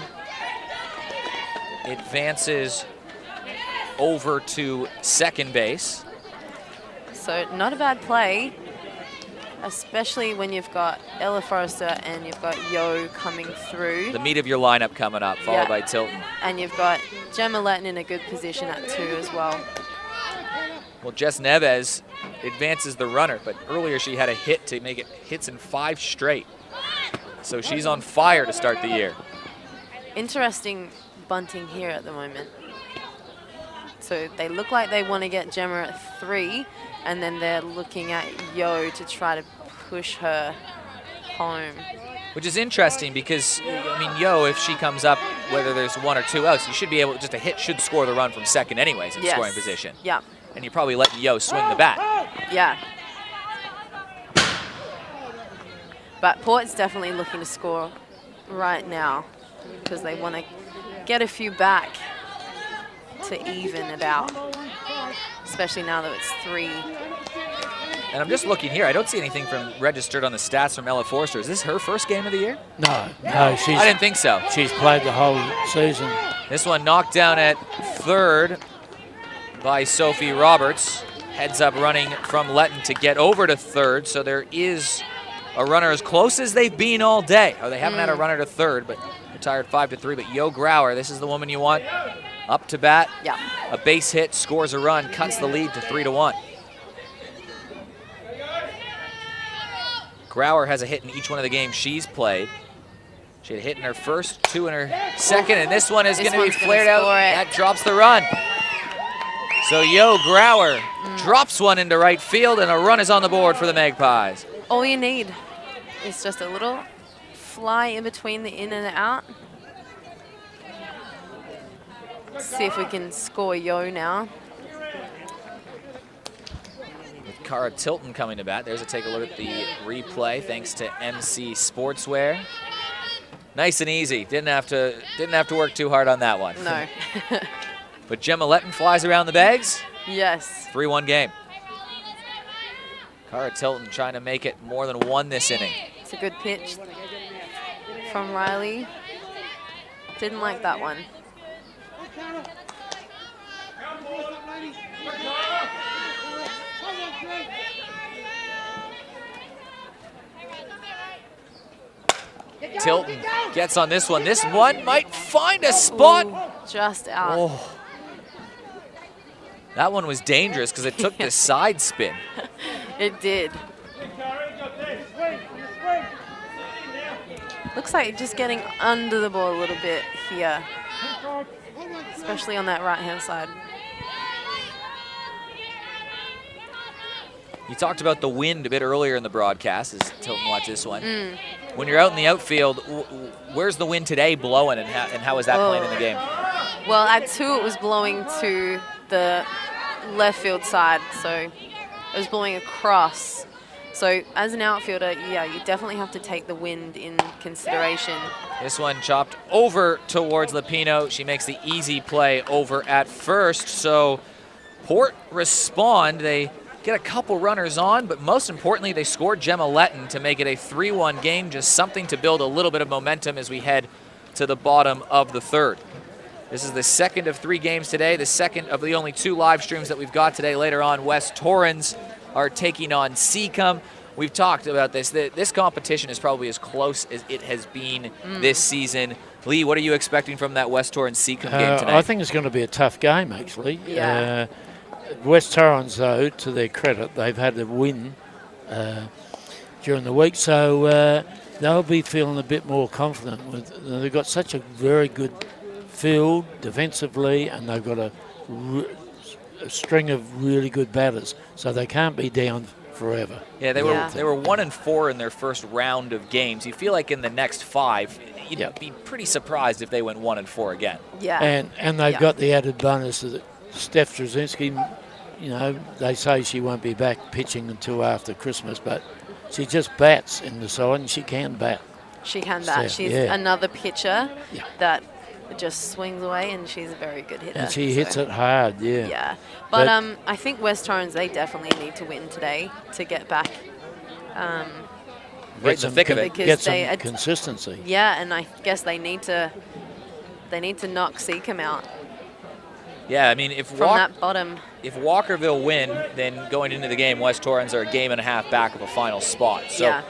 advances over to second base. So not a bad play, especially when you've got Ella Forrester and you've got Yo coming through. The meat of your lineup coming up, followed by Tilton. And you've got Gemma Letton in a good position at 2 as well. Well, Jess Neves advances the runner, but earlier she had a hit to make it hits in 5 straight. So she's on fire to start the year. Interesting bunting here at the moment. So they look like they want to get Gemma at 3, and then they're looking at Yo to try to push her home. Which is interesting because, I mean, Yo, if she comes up, whether there's 1 or 2 outs, you should be able, just a hit should score the run from second anyways in scoring position. Yeah. And you're probably letting Yo swing the bat. Yeah. But Port's definitely looking to score right now because they want to get a few back to even it out, especially now that it's 3. And I'm just looking here. I don't see anything from registered on the stats from Ella Forster. Is this her first game of the year? No, I didn't think so. She's played the whole season. This one knocked down at third by Sophie Roberts. Heads up running from Letton to get over to third. So there is a runner as close as they've been all day. Oh, they haven't had a runner to third, but retired 5-3. But Yo Growler, this is the woman you want. Up to bat. Yeah. A base hit, scores a run, cuts the lead to 3-1. Growler has a hit in each one of the games she's played. She had a hit in her first, 2 in her second, and this one is going to be flared out. That drops the run. So Yo Growler drops one into right field, and a run is on the board for the Magpies. All you need is just a little fly in between the in and out. Let's see if we can score Yo now. With Cara Tilton coming to bat. There's a take a look at the replay thanks to MC Sportswear. Nice and easy. Didn't have to work too hard on that one. No. But Gemma Letton flies around the bags. Yes. 3-1 game. Cara Tilton trying to make it more than 1 this inning. It's a good pitch from Riley. Didn't like that one. Tilton gets on this one. This one might find a spot. Ooh, just out. Oh. That one was dangerous because it took the side spin. It did. Looks like just getting under the ball a little bit here, especially on that right-hand side. You talked about the wind a bit earlier in the broadcast as Tilton watch this one. When you're out in the outfield, where's the wind today blowing, and how is that playing in the game? Well, at 2 it was blowing to the left field side, so it was blowing across. So as an outfielder, yeah, you definitely have to take the wind in consideration. This one chopped over towards Lapino. She makes the easy play over at first. So Port respond. They get a couple runners on, but most importantly, they scored Gemma Letton to make it a 3-1 game, just something to build a little bit of momentum as we head to the bottom of the third. This is the second of 3 games today, the second of the only 2 live streams that we've got today. Later on, West Torrens are taking on Seacombe. We've talked about this. This competition is probably as close as it has been this season. Lee, what are you expecting from that West Torrens Seacombe game tonight? I think it's going to be a tough game, actually. Yeah. West Torrens, though, to their credit, they've had a win during the week, so they'll be feeling a bit more confident. They've got such a very good field defensively, and they've got a string of really good batters, so they can't be down forever. Yeah, they were 1-4 in their first round of games. You feel like in the next 5, you'd be pretty surprised if they went 1-4 again. Yeah. And they've got the added bonus that Steph Trzynski, you know, they say she won't be back pitching until after Christmas, but she just bats in the side, and she can bat. She can bat. She's another pitcher that just swings away, and she's a very good hitter. And she hits it hard, Yeah. But I think West Torrens, they definitely need to win today to get back. Right in the thick of it. Get some consistency. Yeah, and I guess they need to knock Seacombe out. Yeah, I mean, if that bottom. If Walkerville win, then going into the game, West Torrens are a game and a half back of a final spot. So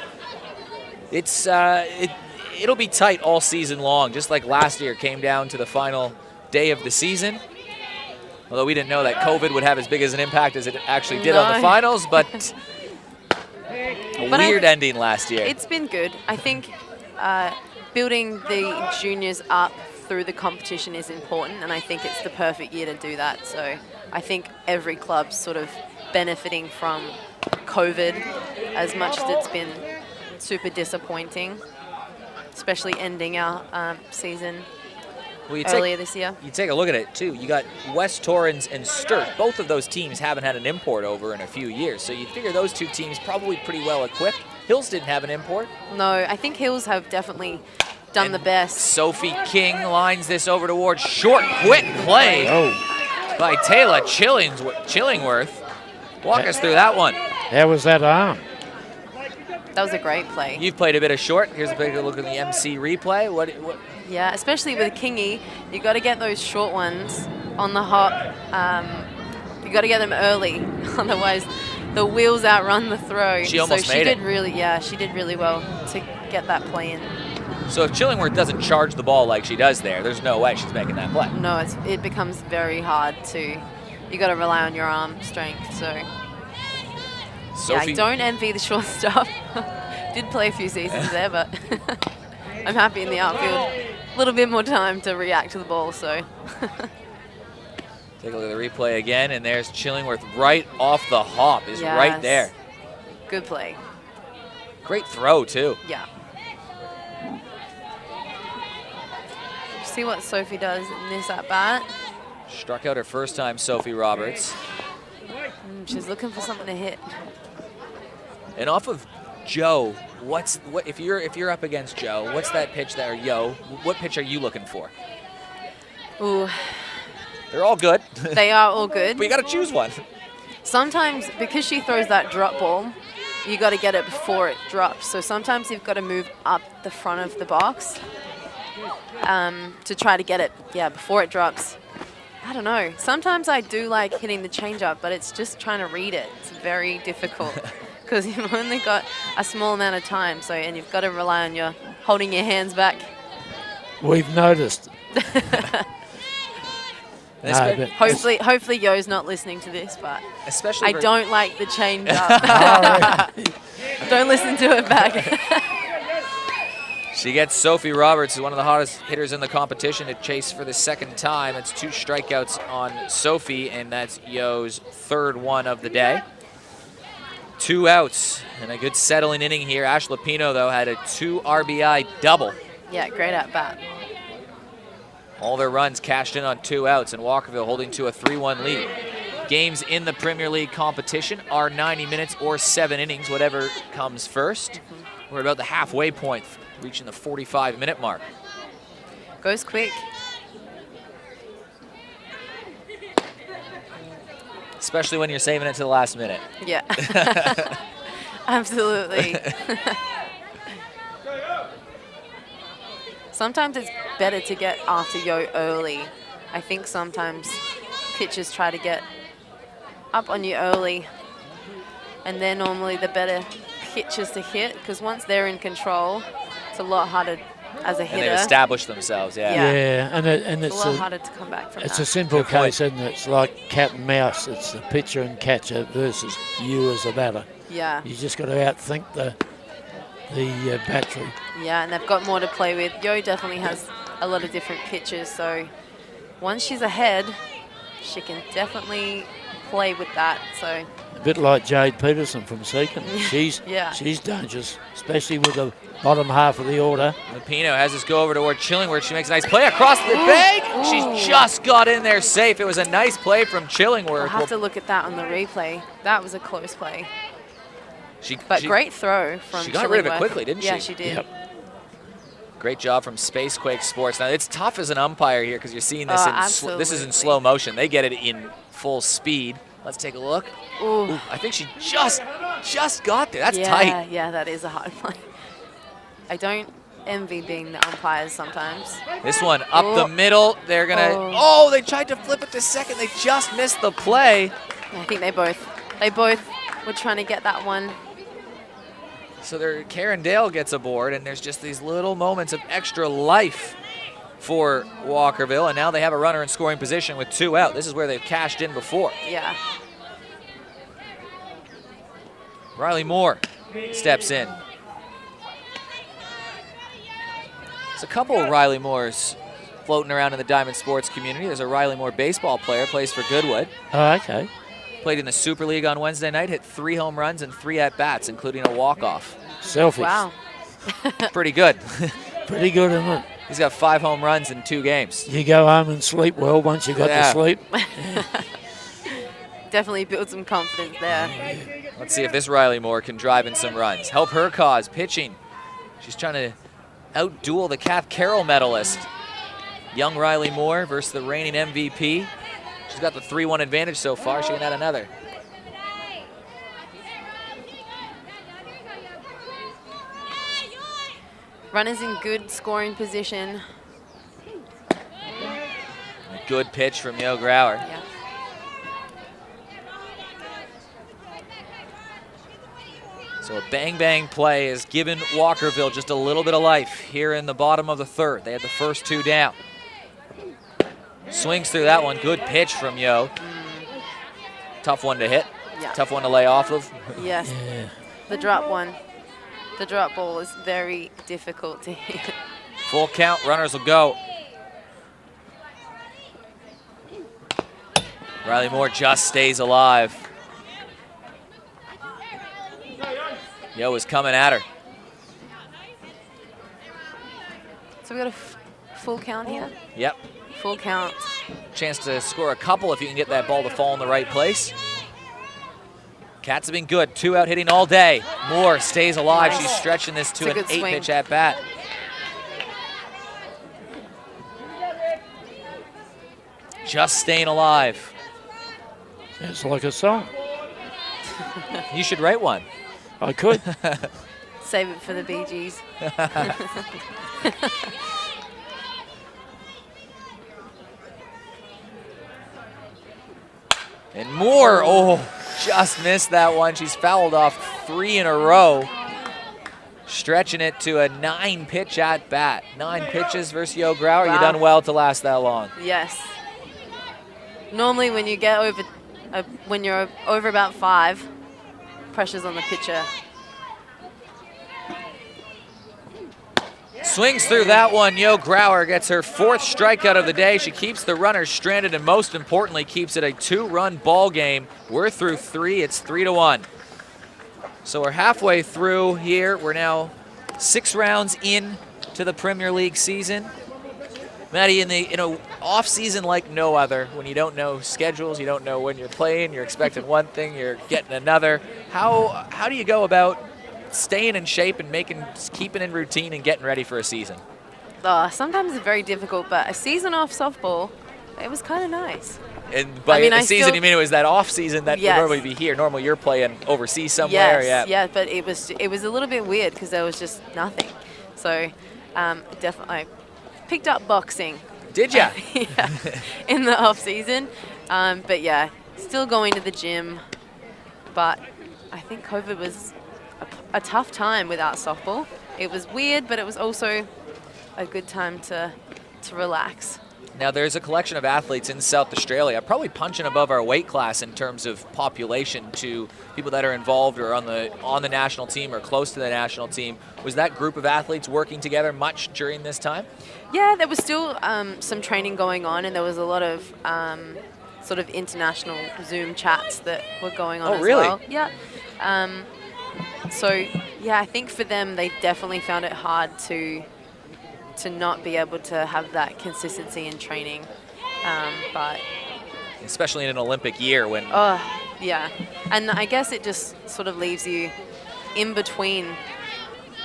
it's it'll be tight all season long, just like last year came down to the final day of the season. Although we didn't know that COVID would have as big as an impact as it actually did on the finals, but a weird ending last year. It's been good. I think building the juniors up through the competition is important, and I think it's the perfect year to do that. So I think every club's sort of benefiting from COVID as much as it's been super disappointing, especially ending our season earlier this year. You take a look at it, too. You got West Torrens and Sturt. Both of those teams haven't had an import over in a few years, so you'd figure those 2 teams probably pretty well equipped. Hills didn't have an import. No, I think Hills have definitely done the best. Sophie King lines this over towards short, quick play by Taylor Chillingworth. Walk us through that one. How was that arm? That was a great play. You've played a bit of short. Here's a big look at the MC replay. What? Yeah, especially with Kingy, you got to get those short ones on the hop. You got to get them early, otherwise the wheels outrun the throw. She almost made it. She did really well to get that play in. So if Chillingworth doesn't charge the ball like she does there's no way she's making that play. No, it becomes very hard to. You got to rely on your arm strength. So Sophie, don't envy the short stuff. Did play a few seasons there, but I'm happy in the outfield. A little bit more time to react to the ball. So take a look at the replay again, and there's Chillingworth right off the hop. Right there. Good play. Great throw too. Yeah. See what Sophie does in this at bat. Struck out her first time, Sophie Roberts. She's looking for something to hit. And off of Joe, what if you're up against Joe? What's that pitch there, what pitch are you looking for? Ooh. They're all good. They are all good. But you got to choose one. Sometimes because she throws that drop ball, you got to get it before it drops. So sometimes you've got to move up the front of the box to try to get it, before it drops. I don't know. Sometimes I do like hitting the changeup, but it's just trying to read it. It's very difficult because you've only got a small amount of time. And you've got to rely on holding your hands back. We've noticed. No, but Hopefully Yo's not listening to this, but especially I don't like the change up. Don't listen to it back. She gets Sophie Roberts, who's one of the hottest hitters in the competition, to chase for the second time. It's 2 strikeouts on Sophie, and that's Yo's 3rd one of the day. 2 outs and a good settling inning here. Ash Lupino, though, had a 2 RBI double. Yeah, great at bat. All their runs cashed in on 2 outs, and Walkerville holding to a 3-1 lead. Games in the Premier League competition are 90 minutes or 7 innings, whatever comes first. We're about the halfway point, reaching the 45-minute mark. Goes quick. Especially when you're saving it to the last minute. Yeah. Absolutely. Sometimes it's better to get after Yo early. I think sometimes pitchers try to get up on you early, and they're normally the better pitchers to hit, because once they're in control, it's a lot harder as a hitter. And they establish themselves, yeah. Yeah, and It's a lot harder to come back from it's that. a simple case, isn't it? It's like cat and mouse. It's the pitcher and catcher versus you as a batter. Yeah. You just got to outthink the battery. Yeah, and they've got more to play with. Yo definitely has a lot of different pitches, so once she's ahead, she can definitely play with that. So A bit like Jade Peterson from Seacon. She's dangerous, especially with the bottom half of the order. Lupino has us go over toward Chillingworth. She makes a nice play across the bag. She just got in there safe. It was a nice play from Chillingworth. I'll have to look at that on the replay. That was a close play. But great throw from She got rid of it Chillingworth. quickly, didn't she? Yeah, she did. Yep. Great job from Spacequake Sports. Now, it's tough as an umpire here because you're seeing this this is in slow motion. They get it in full speed. Let's take a look. Ooh. Ooh, I think she just got there. That's Yeah, tight. yeah, that is a hard play. I don't envy being the umpires sometimes. This one up the middle. They're going to, they tried to flip it to second. They just missed the play. I think they both were trying to get that one. So Karen Dale gets aboard, and there's just these little moments of extra life for Walkerville, and now they have a runner in scoring position with 2 out. This is where they've cashed in before. Yeah. Riley Moore steps in. There's a couple of Riley Moores floating around in the Diamond Sports community. There's a Riley Moore baseball player, plays for Goodwood. Oh, okay. Played in the Super League on Wednesday night, hit 3 home runs and 3 at-bats, including a walk-off. Selfish. Wow. Pretty good. Pretty good, isn't it? He's got 5 home runs in 2 games. You go home and sleep well once you got to sleep. Definitely build some confidence there. Let's see if this Riley Moore can drive in some runs. Help her cause, pitching. She's trying to out-duel the Kath Carroll medalist. Young Riley Moore versus the reigning MVP. She's got the 3-1 advantage so far. She can add another. Runners in good scoring position. A good pitch from Yo Growler. Yeah. So a bang-bang play has given Walkerville just a little bit of life here in the bottom of the 3rd. They had the first 2 down. Swings through that one. Good pitch from Yo. Tough one to hit. Yeah. Tough one to lay off of. Yes. Yeah. The drop one. The drop ball is very difficult to hit. Full count. Runners will go. Riley Moore just stays alive. Yo is coming at her. So we got a full count here. Yep. Full count. Chance to score a couple if you can get that ball to fall in the right place. Cats have been good. 2 out hitting all day. Moore stays alive. Nice. She's stretching this to It's a an good swing. 8-pitch at bat. Just staying alive. It's like a song. You should write one. I could. Save it for the Bee Gees. And Moore, just missed that one. She's fouled off 3 in a row. Stretching it to a 9-pitch at bat. 9 pitches versus Yo Growler. Wow. You done well to last that long. Yes. Normally when you get over, when you're over about 5, pressure's on the pitcher. Swings through that one. Growler gets her 4th strikeout of the day. She keeps the runners stranded and most importantly keeps it a 2-run ball game. We're through 3. It's 3-1. So we're halfway through here. We're now 6 rounds in to the Premier League season. Maddie, in an off season like no other, when you don't know schedules, you don't know when you're playing, you're expecting one thing, you're getting another. How do you go about staying in shape and keeping in routine and getting ready for a season? Sometimes it's very difficult, but a season off softball, it was kind of nice. And by a season, you mean it was that off season that yes. would normally be here. Normally you're playing overseas somewhere. Yes, yeah, but it was a little bit weird because there was just nothing. So definitely I picked up boxing. Did ya? Yeah, in the off season. But yeah, still going to the gym. But I think COVID was a tough time without softball. It was weird, but it was also a good time to relax. Now there's a collection of athletes in South Australia, probably punching above our weight class in terms of population to people that are involved or on the national team or close to the national team. Was that group of athletes working together much during this time? Yeah, there was still some training going on, and there was a lot of sort of international Zoom chats that were going on as well. Yeah. So yeah, I think for them, they definitely found it hard to not be able to have that consistency in training, but especially in an Olympic year when. Oh yeah, and I guess it just sort of leaves you in between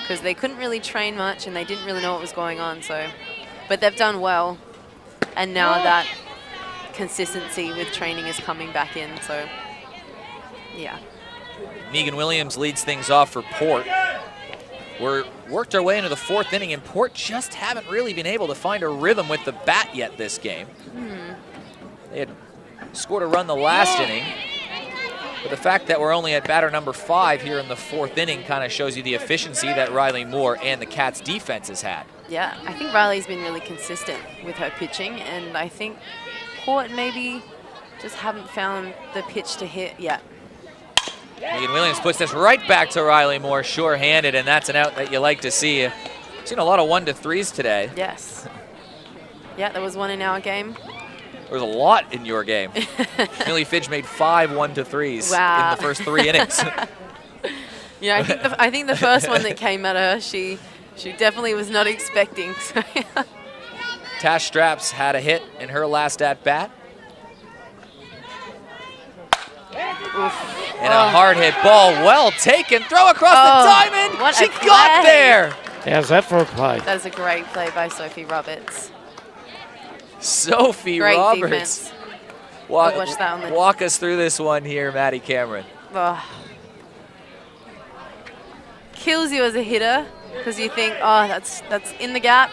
because they couldn't really train much and they didn't really know what was going on. So, but they've done well, and now that consistency with training is coming back in. So yeah. Megan Williams leads things off for Port. We're worked our way into the 4th inning, and Port just haven't really been able to find a rhythm with the bat yet this game. They had scored a run the last inning, but the fact that we're only at batter number 5 here in the 4th inning kind of shows you the efficiency that Riley Moore and the Cats defense has had. Yeah, I think Riley's been really consistent with her pitching, and I think Port maybe just haven't found the pitch to hit yet. Megan Williams puts this right back to Riley Moore, sure-handed, and that's an out that you like to see. I've seen a lot of 1-3s today. Yes. Yeah, there was one in our game. There was a lot in your game. Millie Fidge made 5 1-3s in the first 3 innings. Yeah, I think the first one that came at her, she definitely was not expecting. So Tash Straps had a hit in her last at-bat. And a hard hit ball, well taken, throw across the diamond. She got there. How's that for a play? That was a great play by Sophie Roberts. Sophie great Roberts. Defense. Watch that on the walk us through this one here, Maddie Cameron. Kills you as a hitter because you think, oh, that's in the gap.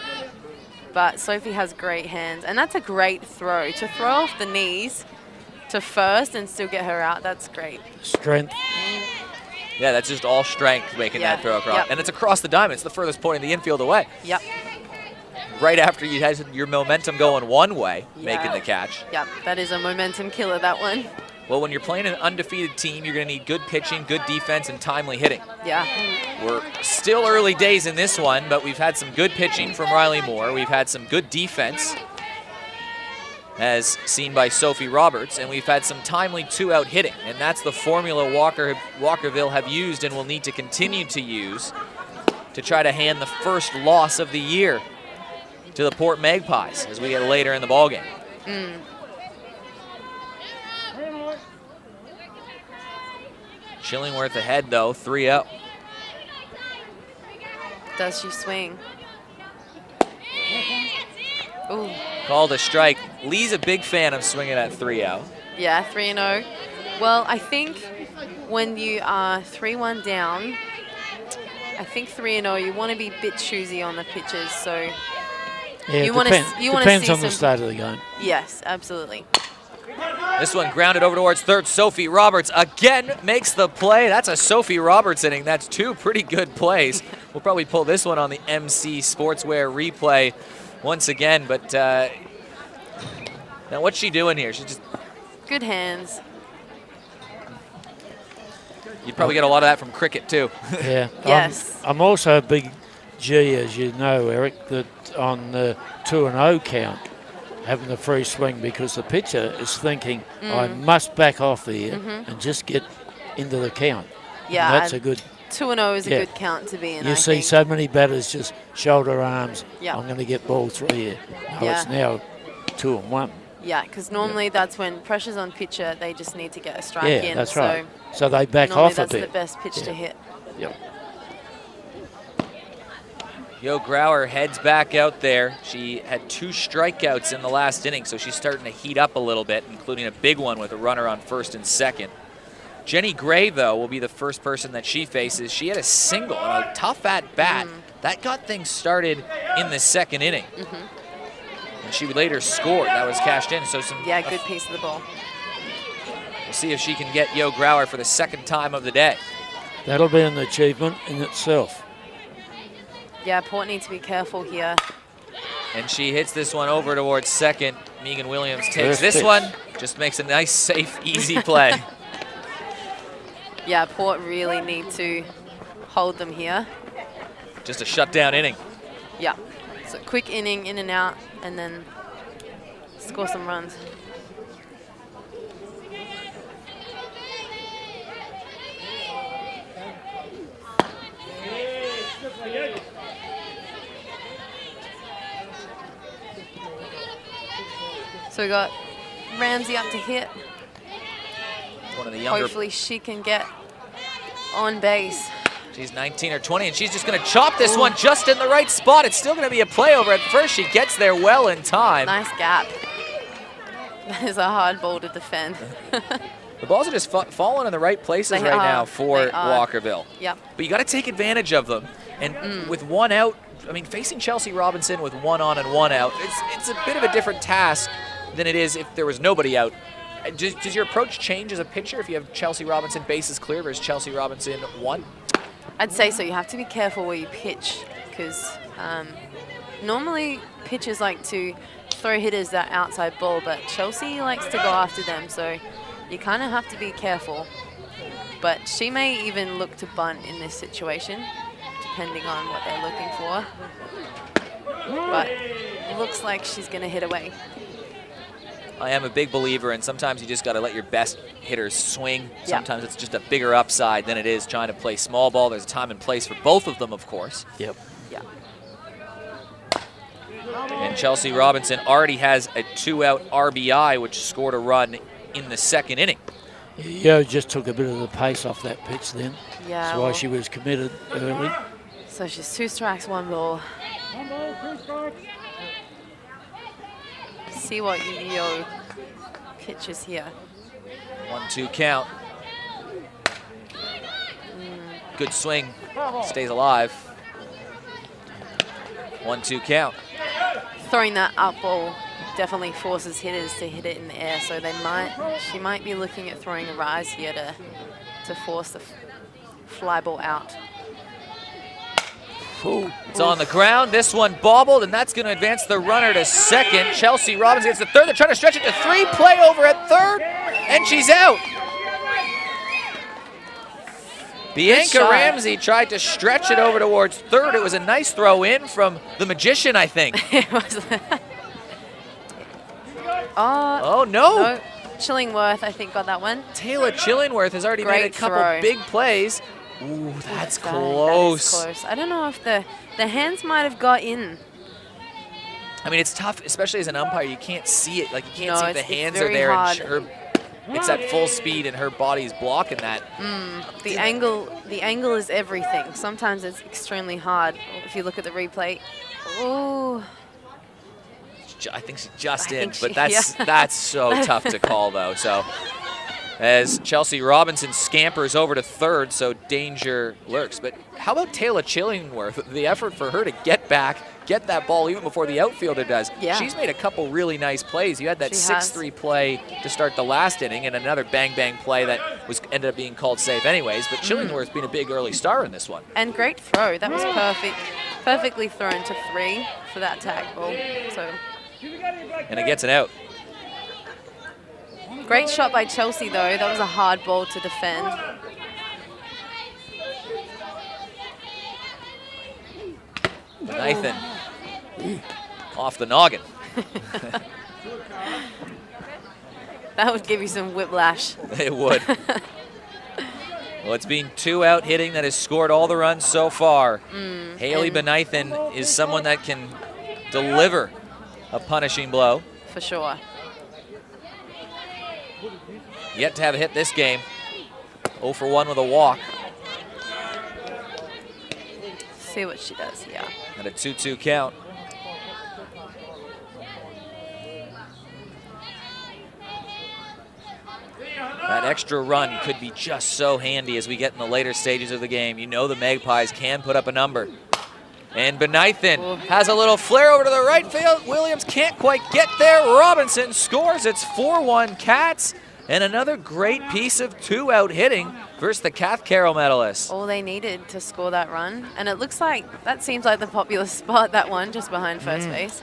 But Sophie has great hands, and that's a great throw. To throw off the knees to first and still get her out, that's great. Strength. Yeah, that's just all strength making that throw across. And it's across the diamond. It's the furthest point in the infield away. Yep. Right after you had your momentum going one way, making the catch. Yep, that is a momentum killer, that one. Well, when you're playing an undefeated team, you're going to need good pitching, good defense, and timely hitting. Yeah. We're still early days in this one, but we've had some good pitching from Riley Moore. We've had some good defense, as seen by Sophie Roberts, and we've had some timely 2-out hitting, and that's the formula Walkerville have used and will need to continue to use to try to hand the first loss of the year to the Port Magpies as we get later in the ballgame. Chillingworth ahead, though, 3-0. Does she swing? Ooh. Called a strike. Lee's a big fan of swinging at 3-0. Yeah, 3-0. Well, I think when you are 3-1 down, I think 3-0, you want to be a bit choosy on the pitches. So yeah, you depends on the start of the game. Yes, absolutely. This one grounded over towards third. Sophie Roberts again makes the play. That's a Sophie Roberts inning. That's 2 pretty good plays. We'll probably pull this one on the MC Sportswear replay once again. But now what's she doing here? She's just Good hands. You'd probably get a lot of that from cricket too. Yeah. Yes. I'm also a big G, as you know, Eric, that on the 2-0 count, having the free swing because the pitcher is thinking, I must back off here and just get into the count. Yeah. And that's a good. 2-0 is a good count to be in. You I see think. so many batters just shoulder arms. Yeah. I'm going to get ball 3 here. No, Yeah. it's now 2 and 1. Yeah, because normally that's when pressure's on pitcher, they just need to get a strike Yeah, in. that's so right. So they back normally off a that's bit. the best pitch to hit. Yep. Yo Growler heads back out there. She had 2 strikeouts in the last inning, so she's starting to heat up a little bit, including a big one with a runner on first and second. Jenny Gray, though, will be the first person that she faces. She had a single and a tough at bat. That got things started in the second inning. And she later scored. That was cashed in. So Yeah, good piece of the ball. We'll see if she can get Yo Growler for the second time of the day. That'll be an achievement in itself. Yeah, Port needs to be careful here. And she hits this one over towards second. Megan Williams takes First this pitch. one, just makes a nice, safe, easy play. Yeah, Port really need to hold them here. Just a shutdown inning. Yeah. So quick inning, in and out, and then score some runs. So we got Ramsey up to hit. One of the younger. Hopefully she can get on base. She's 19 or 20, and she's just going to chop this one just in the right spot. It's still going to be a play over at first. She gets there well in time. Nice gap. That is a hard ball to defend. The balls are just falling in the right places They right are. now for They are. Walkerville. Yep. But you got to take advantage of them. And with one out, I mean, facing Chelsea Robinson with 1 on and 1 out, it's a bit of a different task than it is if there was nobody out. Does your approach change as a pitcher if you have Chelsea Robinson bases clear versus Chelsea Robinson 1? I'd say so. You have to be careful where you pitch because normally pitchers like to throw hitters that outside ball, but Chelsea likes to go after them, so you kind of have to be careful. But she may even look to bunt in this situation, depending on what they're looking for. But it looks like she's going to hit away. I am a big believer, and sometimes you just got to let your best hitters swing. Yeah. Sometimes it's just a bigger upside than it is trying to play small ball. There's a time and place for both of them, of course. Yep. Yeah. And Chelsea Robinson already has a 2-out RBI, which scored a run in the second inning. Yo just took a bit of the pace off that pitch then. Yeah. That's why well, she was committed early. so she's 2 strikes, 1 ball. See what Yo pitches here. 1-2 count. Good swing. Stays alive. 1-2 count. Throwing that up ball definitely forces hitters to hit it in the air, so she might be looking at throwing a rise here to force the fly ball out. Ooh. It's on the ground. This one bobbled, and that's going to advance the runner to second. Chelsea Robinson gets the third. They're trying to stretch it to 3. Play over at third, and she's out. Bianca shot. Ramsey tried to stretch it over towards third. It was a nice throw in from the magician, I think. It was. Oh, no. No. Chillingworth, I think, got that one. Taylor Chillingworth has already made a Great couple throw. big plays. Ooh, that's That close. is close. I don't know if the hands might have got in. I mean, it's tough, especially as an umpire. You can't see it. Like, you can't No, see if the it's hands are very there. hard. And it's at full speed, and her body's blocking that. The angle is everything. Sometimes it's extremely hard. If you look at the replay, oh, I think she just I in, think but she- that's so tough to call, though. So as Chelsea Robinson scampers over to third, so danger lurks. But how about Taylor Chillingworth? The effort for her to get back, get that ball even before the outfielder does. Yeah. She's made a couple really nice plays. You had that She has. 6-3 play to start the last inning and another bang-bang play that ended up being called safe anyways. But Chillingworth's been a big early star in this one. and great throw. That was perfect. Perfectly thrown to 3 for that tag ball. So And it gets an out. Great shot by Chelsea, though. That was a hard ball to defend. Nathan off the noggin. That would give you some whiplash. It would. Well, it's been 2 out hitting that has scored all the runs so far. Haley Benithan is someone that can deliver a punishing blow. For sure. Yet to have a hit this game. 0 for 1 with a walk. See what she does, yeah. At a 2-2 count. That extra run could be just so handy as we get in the later stages of the game. You know the Magpies can put up a number. And Benithan has a little flare over to the right field. Williams can't quite get there. Robinson scores. It's 4-1 Cats. And another great piece of 2-out hitting versus the Cath Carroll medalists. All they needed to score that run. And it looks like, that seems like the popular spot, that one, just behind first base.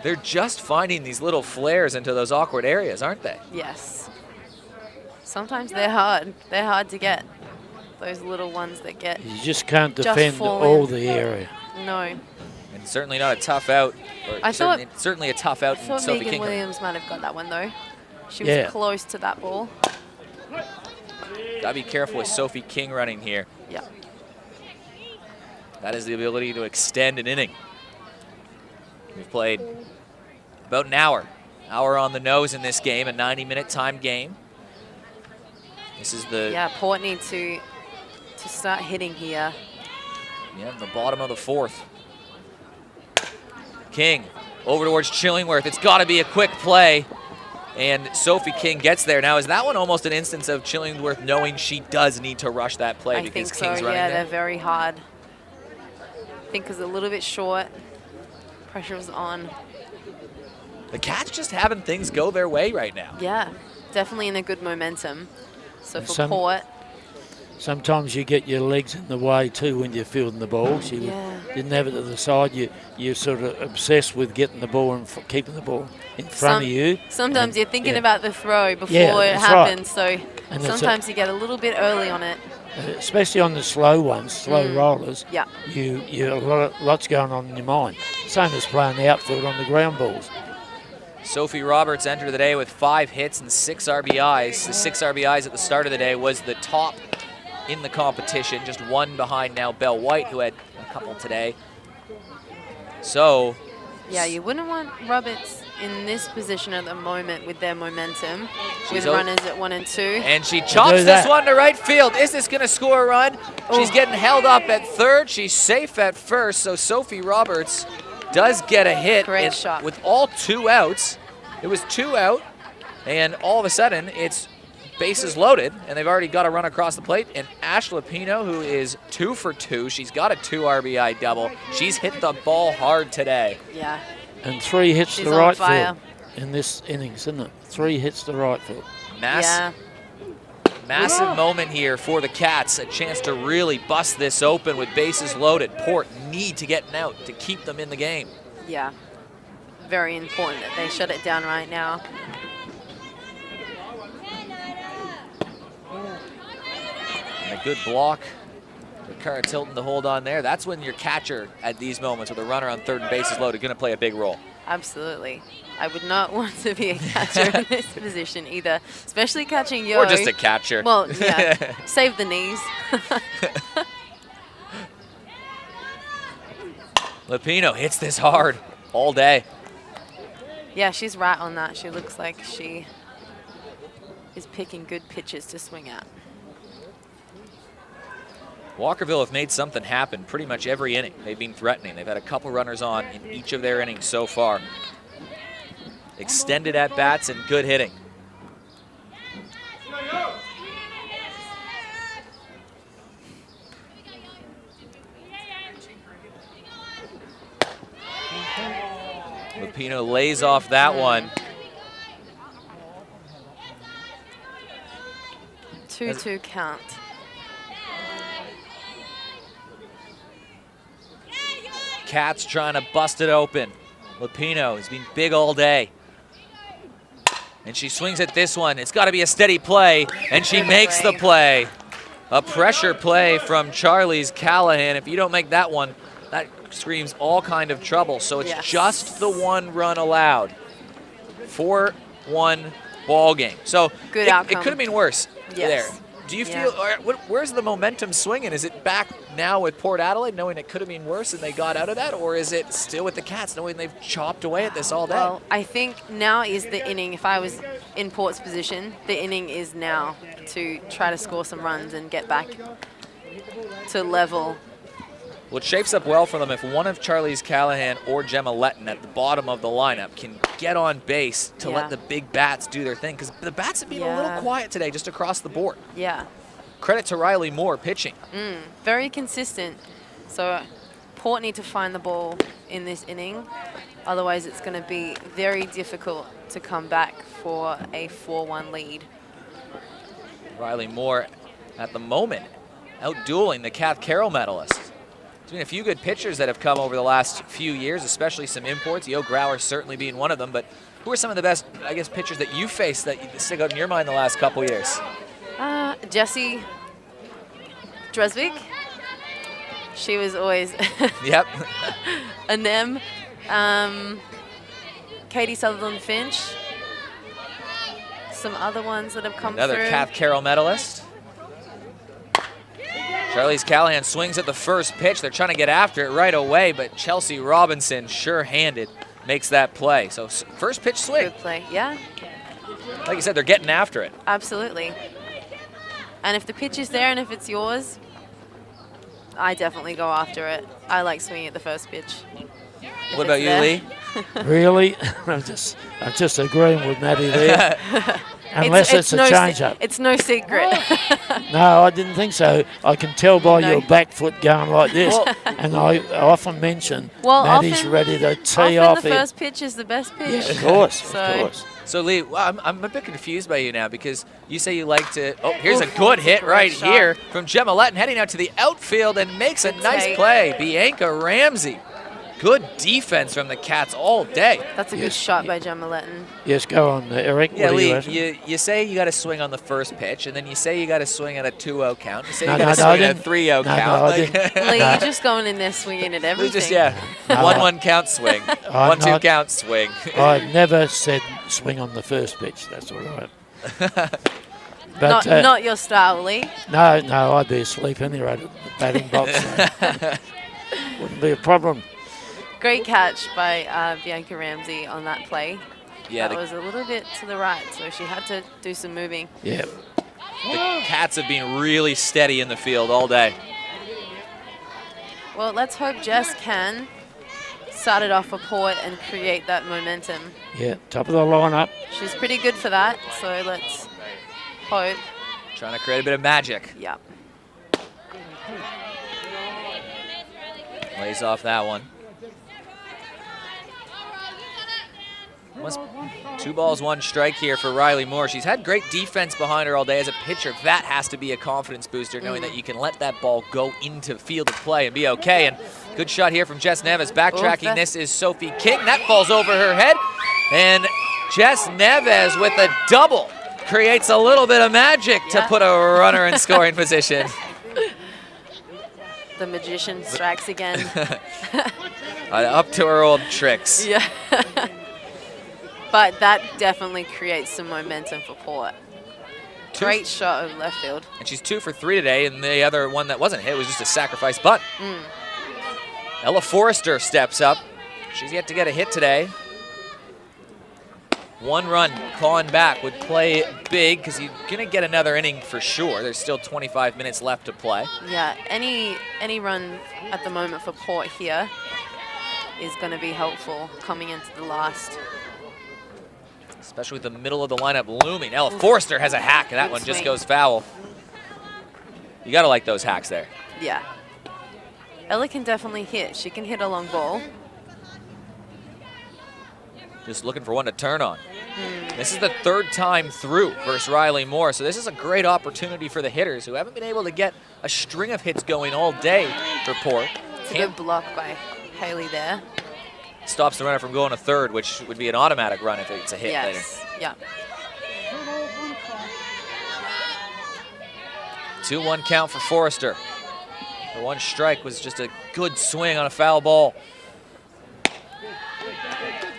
They're just finding these little flares into those awkward areas, aren't they? Yes. Sometimes they're hard. They're hard to get. Those little ones that get. You just can't defend fall all in. the area. No. And certainly not a tough out. Or certainly a tough out. I thought Sophie Megan King. Williams might have got that one, though. She was close to that ball. Gotta be careful with Sophie King running here. Yeah. That is the ability to extend an inning. We've played about an hour on the nose in this game, a 90-minute time game. This is the... Yeah, Port need to start hitting here. Yeah, the bottom of the 4th. King over towards Chillingworth. It's got to be a quick play. And Sophie King gets there. Now, is that one almost an instance of Chillingworth knowing she does need to rush that play because King's running there? Yeah, they're very hard. I think it's a little bit short. Pressure was on. The Cats just having things go their way right now. Yeah, definitely in a good momentum. So for Port. Sometimes you get your legs in the way too when you're fielding the ball. She didn't have it to the side. You're sort of obsessed with getting the ball and keeping the ball in front of you. Sometimes you're thinking about the throw before it happens. Right. So sometimes you get a little bit early on it. Especially on the slow ones, slow rollers. Yeah. You lots going on in your mind. Same as playing the outfield on the ground balls. Sophie Roberts entered the day with 5 hits and 6 RBIs. The 6 RBIs at the start of the day was the top in the competition, just 1 behind now Belle White, who had a couple today. So... Yeah, you wouldn't want Roberts in this position at the moment with their momentum, with runners at 1 and 2. And she chops this one to right field. Is this going to score a run? She's getting held up at 3rd. She's safe at 1st, so Sophie Roberts does get a hit. Great shot. With all 2 outs, it was 2 out, and all of a sudden it's bases loaded, and they've already got a run across the plate. And Ash Lapino, who is 2 for 2, she's got a 2 RBI double. She's hit the ball hard today. Yeah. And 3 hits to right field in this innings, isn't it? 3 hits to right field. Massive moment here for the Cats. A chance to really bust this open with bases loaded. Port need to get an out to keep them in the game. Yeah. Very important that they shut it down right now. And a good block for Cara Tilton to hold on there. That's when your catcher at these moments with a runner on 3rd and bases loaded going to play a big role. Absolutely. I would not want to be a catcher in this position either, especially catching Yo. Or just a catcher. Well, yeah, save the knees. Lapino hits this hard all day. Yeah, she's right on that. She looks like she is picking good pitches to swing at. Walkerville have made something happen pretty much every inning. They've been threatening. They've had a couple runners on in each of their innings so far. Extended at-bats and good hitting. Lapino lays off that one. 2-2 count. Cats trying to bust it open. Lapino has been big all day. And she swings at this one. It's got to be a steady play, and she makes the play. A pressure play from Charlie's Callahan. If you don't make that one, that screams all kind of trouble. So it's just the 1 run allowed. 4-1 ball game. So Good it outcome. could have been worse there. Do you feel, where's the momentum swinging? Is it back now with Port Adelaide, knowing it could have been worse and they got out of that? Or is it still with the Cats, knowing they've chopped away at this all day? Well, I think now is the inning. If I was in Port's position, the inning is now to try to score some runs and get back to level. Well, it shapes up well for them if one of Charlie's Callahan or Gemma Letton at the bottom of the lineup can get on base to let the big bats do their thing. Because the bats have been a little quiet today just across the board. Yeah. Credit to Riley Moore pitching. Very consistent. So Port need to find the ball in this inning. Otherwise, it's going to be very difficult to come back for a 4-1 lead. Riley Moore, at the moment, out-dueling the Kath Carroll medalist. There's been a few good pitchers that have come over the last few years, especially some imports. Growler certainly being one of them. But who are some of the best, I guess, pitchers that you faced that stick out in your mind the last couple years? Jessie Dresvig. She was always Yep. a NEM. Katie Sutherland Finch. Some other ones that have come Another through. Kath Carroll medalist. Charlie's Callahan swings at the first pitch. They're trying to get after it right away, but Chelsea Robinson, sure-handed, makes that play. So first pitch swing. Good play, yeah. Like you said, they're getting after it. Absolutely. And if the pitch is there and if it's yours, I definitely go after it. I like swinging at the first pitch. What about you, Lee? Really? I'm just agreeing with Maddie there. Unless it's a change-up. It's no secret. No, I didn't think so. I can tell by your back foot going like this. And I often mention Maddie's ready to tee off the first pitch is the best pitch. Yeah, of course. So, Lee, I'm a bit confused by you now because you say you like to... Oh, here's a good hit right here from Gemma Letton, heading out to the outfield and makes a nice play. Bianca Ramsey. Good defense from the Cats all day. That's a good shot by Gemma Letton. Yes, go on, Eric. Yeah, Lee, you say you got to swing on the first pitch, and then you say you got to swing at a 2-0 count. You say you got to swing at a 3-0 count. Lee, you're just going in there swinging at everything. Just 1-1 count swing, 1-2 count swing. I've never said swing on the first pitch. That's all right. But, not your style, Lee. No, I'd be asleep anyway at the batting box. So wouldn't be a problem. Great catch by Bianca Ramsey on that play. Yeah, that was a little bit to the right, so she had to do some moving. Yeah. The Cats have been really steady in the field all day. Well, let's hope Jess can start it off for Port and create that momentum. Yeah, top of the lineup. She's pretty good for that, so let's hope. Trying to create a bit of magic. Yep. Lays off that one. 2 balls, 1 strike here for Riley Moore. She's had great defense behind her all day as a pitcher. That has to be a confidence booster, knowing that you can let that ball go into field of play and be okay. And good shot here from Jess Neves. Backtracking, this is Sophie King. That falls over her head. And Jess Neves with a double creates a little bit of magic to put a runner in scoring position. The magician strikes again. Up to her old tricks. Yeah. But that definitely creates some momentum for Port. Great shot of left field. And she's 2 for 3 today, and the other one that wasn't hit was just a sacrifice bunt. Ella Forrester steps up. She's yet to get a hit today. 1 run, clawing back, would play big because you're going to get another inning for sure. There's still 25 minutes left to play. Yeah, any run at the moment for Port here is going to be helpful coming into the last. Especially with the middle of the lineup looming. Ella Forrester has a hack, and that one just goes foul. You got to like those hacks there. Yeah. Ella can definitely hit. She can hit a long ball. Just looking for one to turn on. This is the 3rd time through versus Riley Moore, so this is a great opportunity for the hitters who haven't been able to get a string of hits going all day for Port. It's a good block by Haley there. Stops the runner from going to 3rd, which would be an automatic run if it's a hit later. Yeah. 2-1 count for Forrester. The one strike was just a good swing on a foul ball.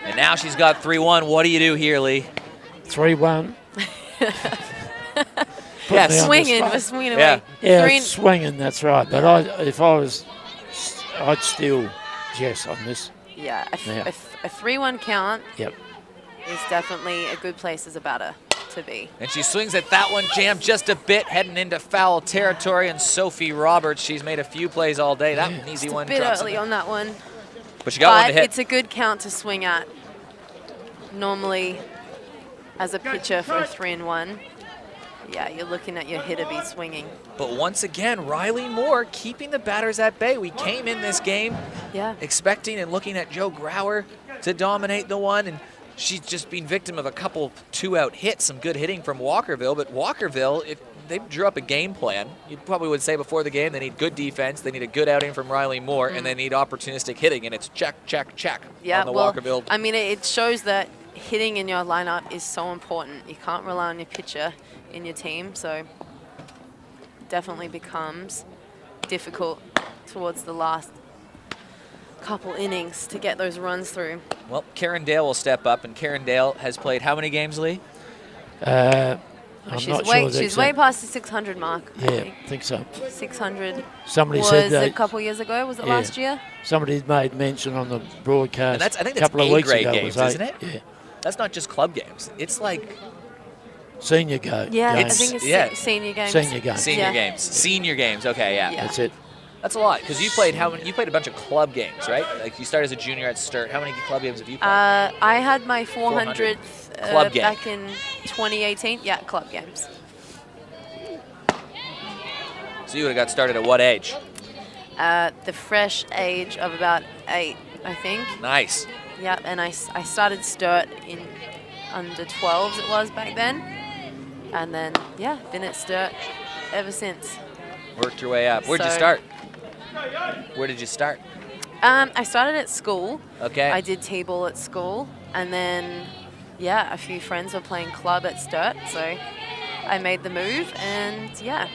And now she's got 3-1. What do you do here, Lee? 3-1. Yeah, swinging, we're swinging away. Yeah. Yeah, it's swinging, that's right. But I'd steal Jess on this. Yeah, a 3-1 count Yep. is definitely a good place as a batter to be. And she swings at that one, jammed just a bit, heading into foul territory. And Sophie Roberts, she's made a few plays all day. That an easy one. A bit early on that one. But she got one to hit. It's a good count to swing at. Normally, as a pitcher for a 3-1, yeah, you're looking at your hitter be swinging. But once again, Riley Moore keeping the batters at bay. We came in this game expecting and looking at Jo Growler to dominate the one, and she's just been victim of a couple 2-out hits, some good hitting from Walkerville. But Walkerville, if they drew up a game plan, you probably would say before the game they need good defense, they need a good outing from Riley Moore, and they need opportunistic hitting, and it's check, check, check on the Walkerville. I mean, it shows that hitting in your lineup is so important. You can't rely on your pitcher in your team, so definitely becomes difficult towards the last couple innings to get those runs through. Well, Karen Dale will step up, and Karen Dale has played how many games, Lee? She's way past the 600 mark. Yeah, I think so. 600 Somebody was said that a couple years ago. Was it last year? Somebody made mention on the broadcast. And I think a that's couple of weeks A-grade ago. games, isn't it? Yeah. That's not just club games. It's like Senior games. Yeah, I think it's senior games. Senior games. Senior games. Senior games. Okay, yeah. That's it. That's a lot, because you played you played a bunch of club games, right? Like you started as a junior at Sturt. How many club games have you played? I had my 400th club game back in 2018. Yeah, club games. So you would have got started at what age? The fresh age of about 8, I think. Nice. Yeah, and I started Sturt in under 12s it was back then. And then, yeah, been at Sturt ever since. Worked your way up. Where'd you start? Where did you start? I started at school. Okay. I did T-ball at school. And then, yeah, a few friends were playing club at Sturt. So I made the move and, yeah.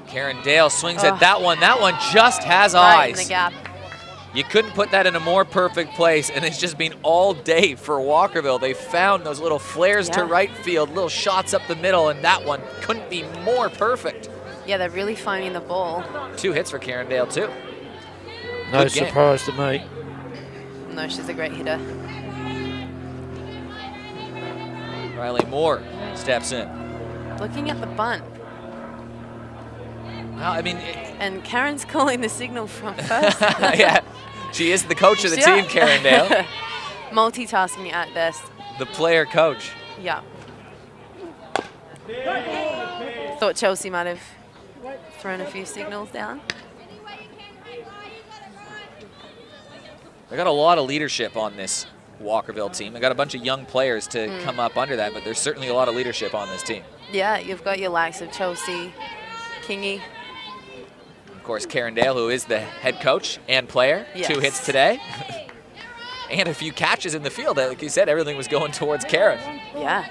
Karen Dale swings at that one. That one just has right eyes. In the gap. You couldn't put that in a more perfect place, and it's just been all day for Walkerville. They found those little flares to right field, little shots up the middle, and that one couldn't be more perfect. Yeah, they're really finding the ball. 2 hits for Karen Dale, too. No surprise to me. No, she's a great hitter. Riley Moore steps in. Looking at the bunt. Well, I mean... And Karen's calling the signal from first. Yeah, she is the coach of the team, Karen Dale. Multitasking at best. The player coach. Yeah. Thought Chelsea might have thrown a few signals down. They got a lot of leadership on this Walkerville team. They got a bunch of young players to come up under that, but there's certainly a lot of leadership on this team. Yeah, you've got your likes of Chelsea, Kingy. Of course, Karen Dale, who is the head coach and player. Yes. 2 hits today. And a few catches in the field. Like you said, everything was going towards Karen. Yeah.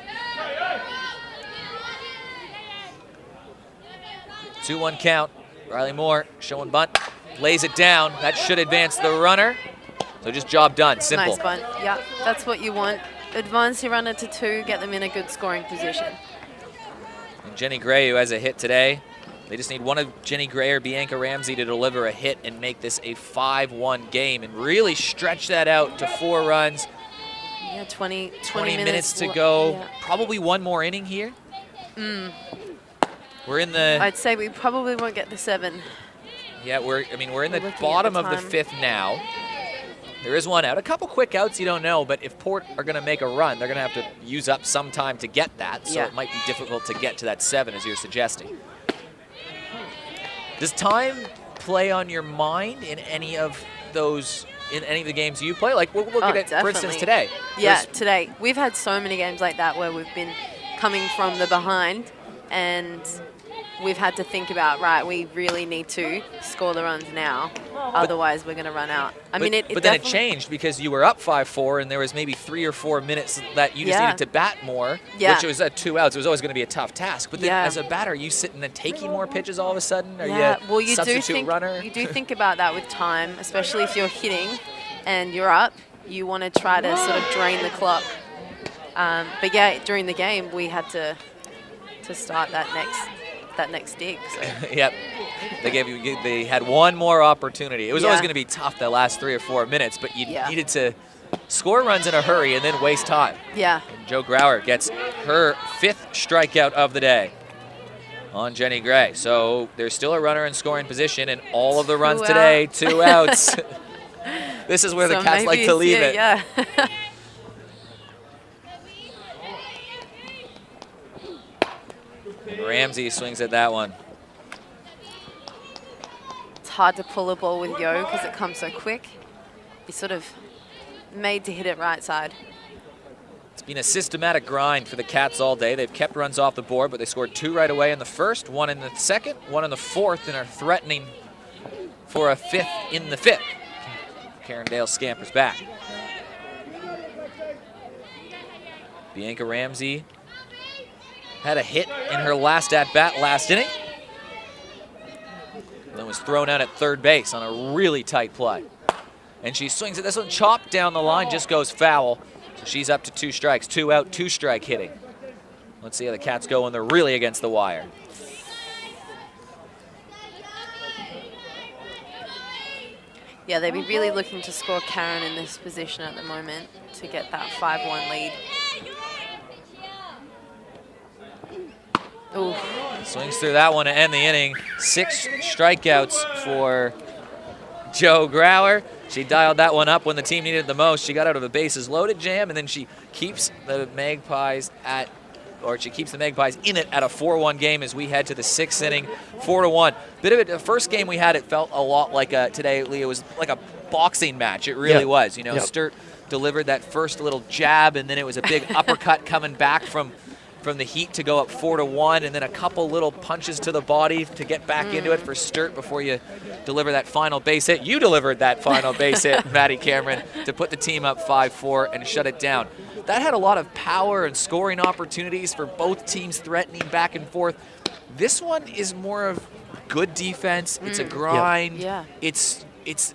2-1 count. Riley Moore showing bunt. Lays it down. That should advance the runner. So just job done. Simple. Nice bunt. Yeah, that's what you want. Advance your runner to 2, get them in a good scoring position. And Jenny Gray, who has a hit today. They just need one of Jenny Gray or Bianca Ramsey to deliver a hit and make this a 5-1 game and really stretch that out to 4 runs. Yeah, 20 minutes to go. Yeah. Probably one more inning here. We're in the... I'd say we probably won't get the 7. Yeah, we're in the looking bottom at of the the time. 5th now. There is one out. A couple quick outs, you don't know, but if Port are going to make a run, they're going to have to use up some time to get that, so it might be difficult to get to that 7, as you're suggesting. Does time play on your mind in any of those, in any of the games you play? Like, we'll look at it, for instance, today. Yeah, today. We've had so many games like that where we've been coming from the behind and we've had to think about, right, we really need to score the runs now. Otherwise, we're going to run out. But then it changed because you were up 5-4, and there was maybe 3 or 4 minutes that you just needed to bat more, which was at 2 outs. It was always going to be a tough task. But then as a batter, are you sitting and taking more pitches all of a sudden? Are you a substitute runner? You do think about that with time, especially if you're hitting and you're up. You want to try to sort of drain the clock. But yeah, during the game, we had to start that next dig. So. Yep. They had one more opportunity. It was always going to be tough the last 3 or 4 minutes, but you needed to score runs in a hurry and then waste time. Yeah. And Jo Growler gets her 5th strikeout of the day on Jenny Gray. So there's still a runner in scoring position, and all of the runs today, 2 outs. This is where the Cats like to leave it. Yeah. Ramsey swings at that one. It's hard to pull a ball with Yo because it comes so quick. He's sort of made to hit it right side. It's been a systematic grind for the Cats all day. They've kept runs off the board, but they scored 2 right away in the first, 1 in the second, 1 in the fourth, and are threatening for a 5th in the 5th. Carindale scampers back. Bianca Ramsey had a hit in her last at-bat last inning. Then was thrown out at third base on a really tight play. And she swings at this one, chopped down the line, just goes foul. So she's up to 2 strikes, 2 out, 2 strike hitting. Let's see how the Cats go when they're really against the wire. Yeah, they'd be really looking to score Karen in this position at the moment to get that 5-1 lead. Ooh. Swings through that one to end the inning. 6 strikeouts for Jo Growler. She dialed that one up when the team needed it the most. She got out of a bases loaded jam, and then she keeps the Magpies in it at a 4-1 game as we head to the 6th inning, 4-1. Bit of it. The first game we had, it felt a lot like today, Leah, was like a boxing match. It really was. You know, Sturt delivered that first little jab, and then it was a big uppercut coming back from the Heat to go up 4-1, and then a couple little punches to the body to get back into it for Sturt before you deliver that final base hit. You delivered that final base hit, Maddie Cameron, to put the team up 5-4 and shut it down. That had a lot of power and scoring opportunities for both teams threatening back and forth. This one is more of good defense. It's a grind. Yeah. It's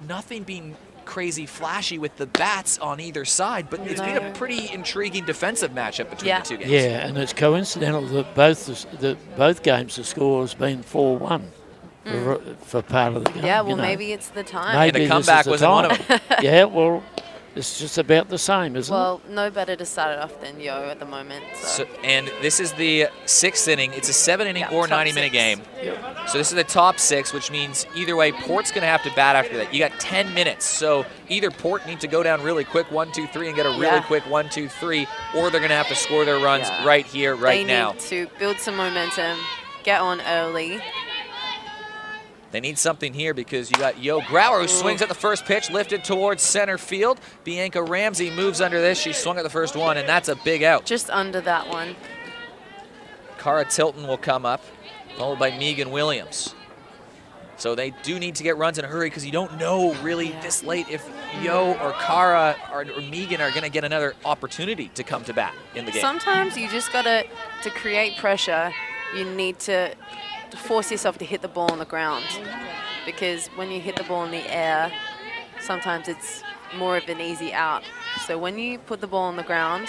nothing being crazy flashy with the bats on either side, but it's been a pretty intriguing defensive matchup between the 2 games. Yeah, and it's coincidental that both games the score has been 4-1 for part of the game. Yeah, well, maybe it's the time. Maybe the comeback was one of them. Yeah, well, it's just about the same, isn't it? Well, no better to start it off than Yo at the moment. So. And this is the 6th inning. It's a 7-inning or 90-minute game. Yep. So this is the top 6, which means either way, Port's going to have to bat after that. You got 10 minutes. So either Port need to go down really quick, 1-2-3, and get a really quick 1-2-3, or they're going to have to score their runs right here, right now. They need to build some momentum, get on early. They need something here because you got Jo Growler who swings at the first pitch, lifted towards center field. Bianca Ramsey moves under this. She swung at the first one, and that's a big out. Just under that one. Cara Tilton will come up, followed by Megan Williams. So they do need to get runs in a hurry because you don't know really this late if Yo or Cara or Megan are going to get another opportunity to come to bat in the game. Sometimes you just got to create pressure, you need to force yourself to hit the ball on the ground, because when you hit the ball in the air, sometimes it's more of an easy out. So when you put the ball on the ground,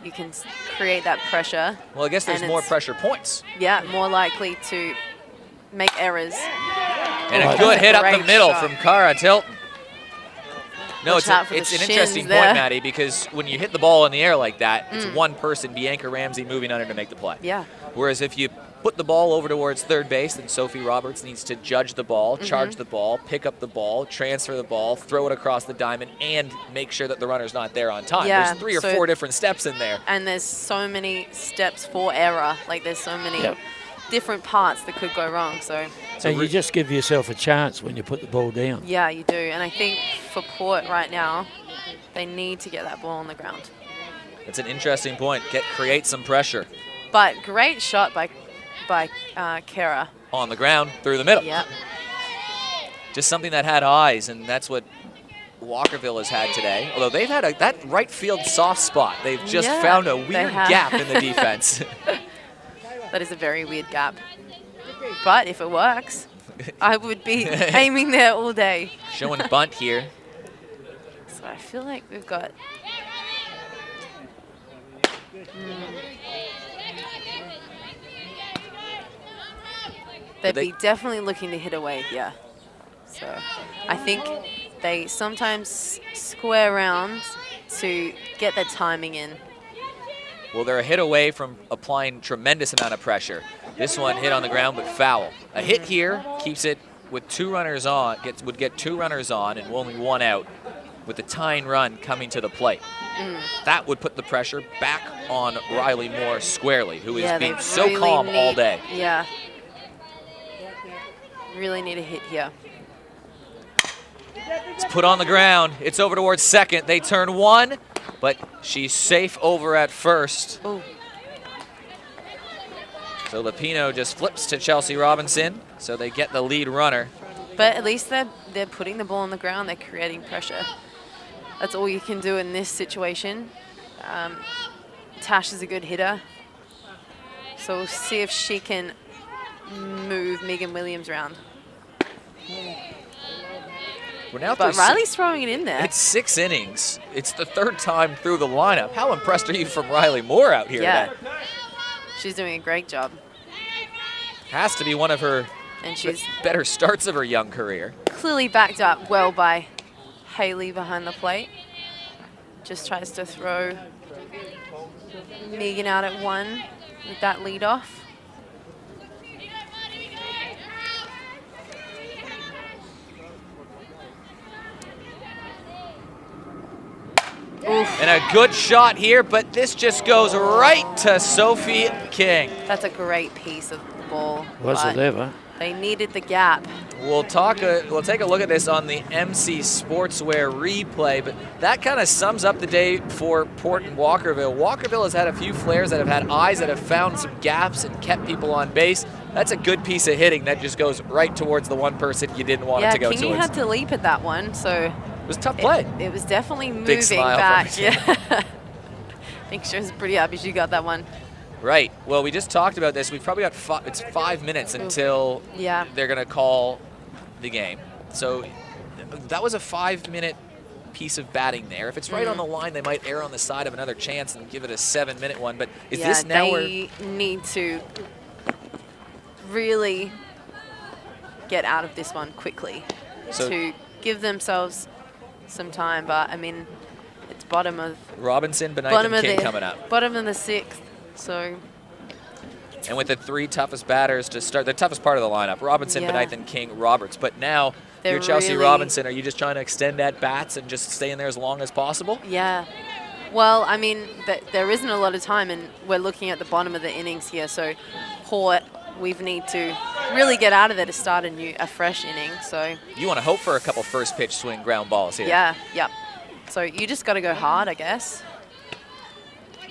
you can create that pressure. Well, I guess there's more pressure points. Yeah, more likely to make errors. And a good hit up the middle from Cara Tilton. No, it's an interesting point, Maddie, because when you hit the ball in the air like that, it's one person, Bianca Ramsey, moving under to make the play. Yeah. Whereas if you put the ball over towards third base, then Sophie Roberts needs to judge the ball, charge the ball, pick up the ball, transfer the ball, throw it across the diamond, and make sure that the runner's not there on time. Yeah, there's 3 or 4 different steps in there. And there's so many steps for error. Like, there's so many different parts that could go wrong. So you just give yourself a chance when you put the ball down. Yeah, you do. And I think for Port right now, they need to get that ball on the ground. That's an interesting point. Create some pressure. But great shot by Kara. On the ground, through the middle. Yep. just something that had eyes, and that's what Walkerville has had today. Although they've had that right field soft spot. They've just found a weird gap in the defense. That is a very weird gap. But if it works, I would be aiming there all day. Showing bunt here. So I feel like we've got... They'd be definitely looking to hit away here. So I think they sometimes square around to get their timing in. Well, they're a hit away from applying tremendous amount of pressure. This one hit on the ground, but foul. A hit here keeps it with 2 runners on, would get 2 runners on and only 1 out with the tying run coming to the plate. That would put the pressure back on Riley Moore squarely, who has been so really calm all day. Yeah. Really need a hit here. It's put on the ground. It's over towards second. They turn 1, but she's safe over at first. Ooh. So Lapino just flips to Chelsea Robinson, so they get the lead runner. But at least they're putting the ball on the ground. They're creating pressure. That's all you can do in this situation. Tash is a good hitter. So we'll see if she can move Megan Williams around. But Riley's throwing it in there. It's 6 innings. It's the 3rd time through the lineup. How impressed are you from Riley Moore out here today? She's doing a great job. Has to be one of her better starts of her young career. Clearly backed up well by Haley behind the plate. Just tries to throw Megan out at 1 with that lead off. And a good shot here, but this just goes right to Sophie King. That's a great piece of the ball. Was it ever? They needed the gap. We'll take a look at this on the MC Sportswear replay, but that kind of sums up the day for Port and Walkerville. Walkerville has had a few flares that have had eyes that have found some gaps and kept people on base. That's a good piece of hitting that just goes right towards the one person you didn't want it to go towards. Yeah, Kingy had to leap at that one, so... It was a tough play. It was definitely moving Big smile back. Yeah. I think she was pretty happy she got that one. Right. Well, we just talked about this. We've probably got it's 5 minutes until they're going to call the game. So that was a 5-minute piece of batting there. If it's right on the line, they might err on the side of another chance and give it a 7-minute one. But is this now where they need to really get out of this one quickly to give themselves some time? But I mean, it's bottom of Robinson, Benoit, and King coming up. Bottom of the 6th. So. And with the 3 toughest batters to start, the toughest part of the lineup, Robinson, Benoit, and King, Roberts. But now you're Chelsea Robinson. Are you just trying to extend at bats and just stay in there as long as possible? Yeah. Well, I mean, there isn't a lot of time, and we're looking at the bottom of the innings here. So Port, we need to really get out of there to start a fresh inning. So you want to hope for a couple first pitch swing ground balls here. Yeah, yep. So you just got to go hard, I guess.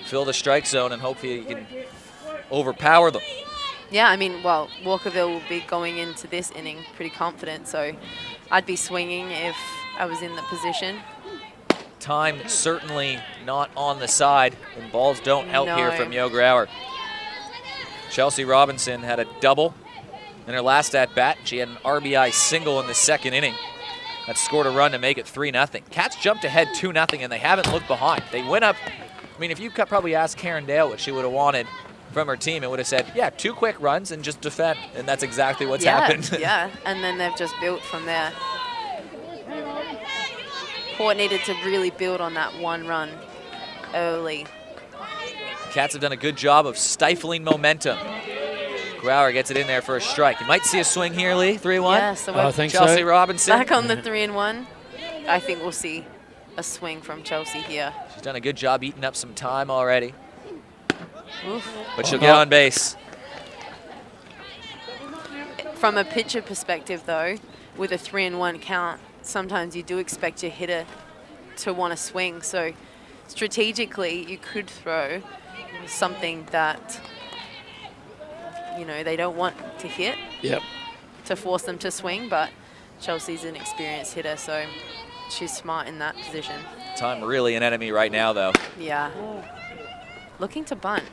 Fill the strike zone and hopefully you can overpower them. Yeah, I mean, well, Walkerville will be going into this inning pretty confident, so I'd be swinging if I was in the position. Time certainly not on the side, and balls don't help here from Yo Growler. Chelsea Robinson had a double in her last at-bat. She had an RBI single in the 2nd inning. That scored a run to make it 3-0. Cats jumped ahead 2-0, and they haven't looked behind. They went up. I mean, if you could probably ask Karen Dale what she would have wanted from her team, it would have said, yeah, 2 quick runs and just defend. And that's exactly what's happened. Yeah, and then they've just built from there. Port needed to really build on that 1 run early. Cats have done a good job of stifling momentum. Growler gets it in there for a strike. You might see a swing here, Lee, 3-1. Yeah, so I think Chelsea Robinson. Back on the 3-1. I think we'll see a swing from Chelsea here. She's done a good job eating up some time already. Oof. But she'll get on base. From a pitcher perspective, though, with a 3-1 count, sometimes you do expect your hitter to want to swing. So strategically, you could throw something that, you know, they don't want to hit to force them to swing, but Chelsea's an experienced hitter, so she's smart in that position. Time really an enemy right now, though. Yeah. Looking to bunt.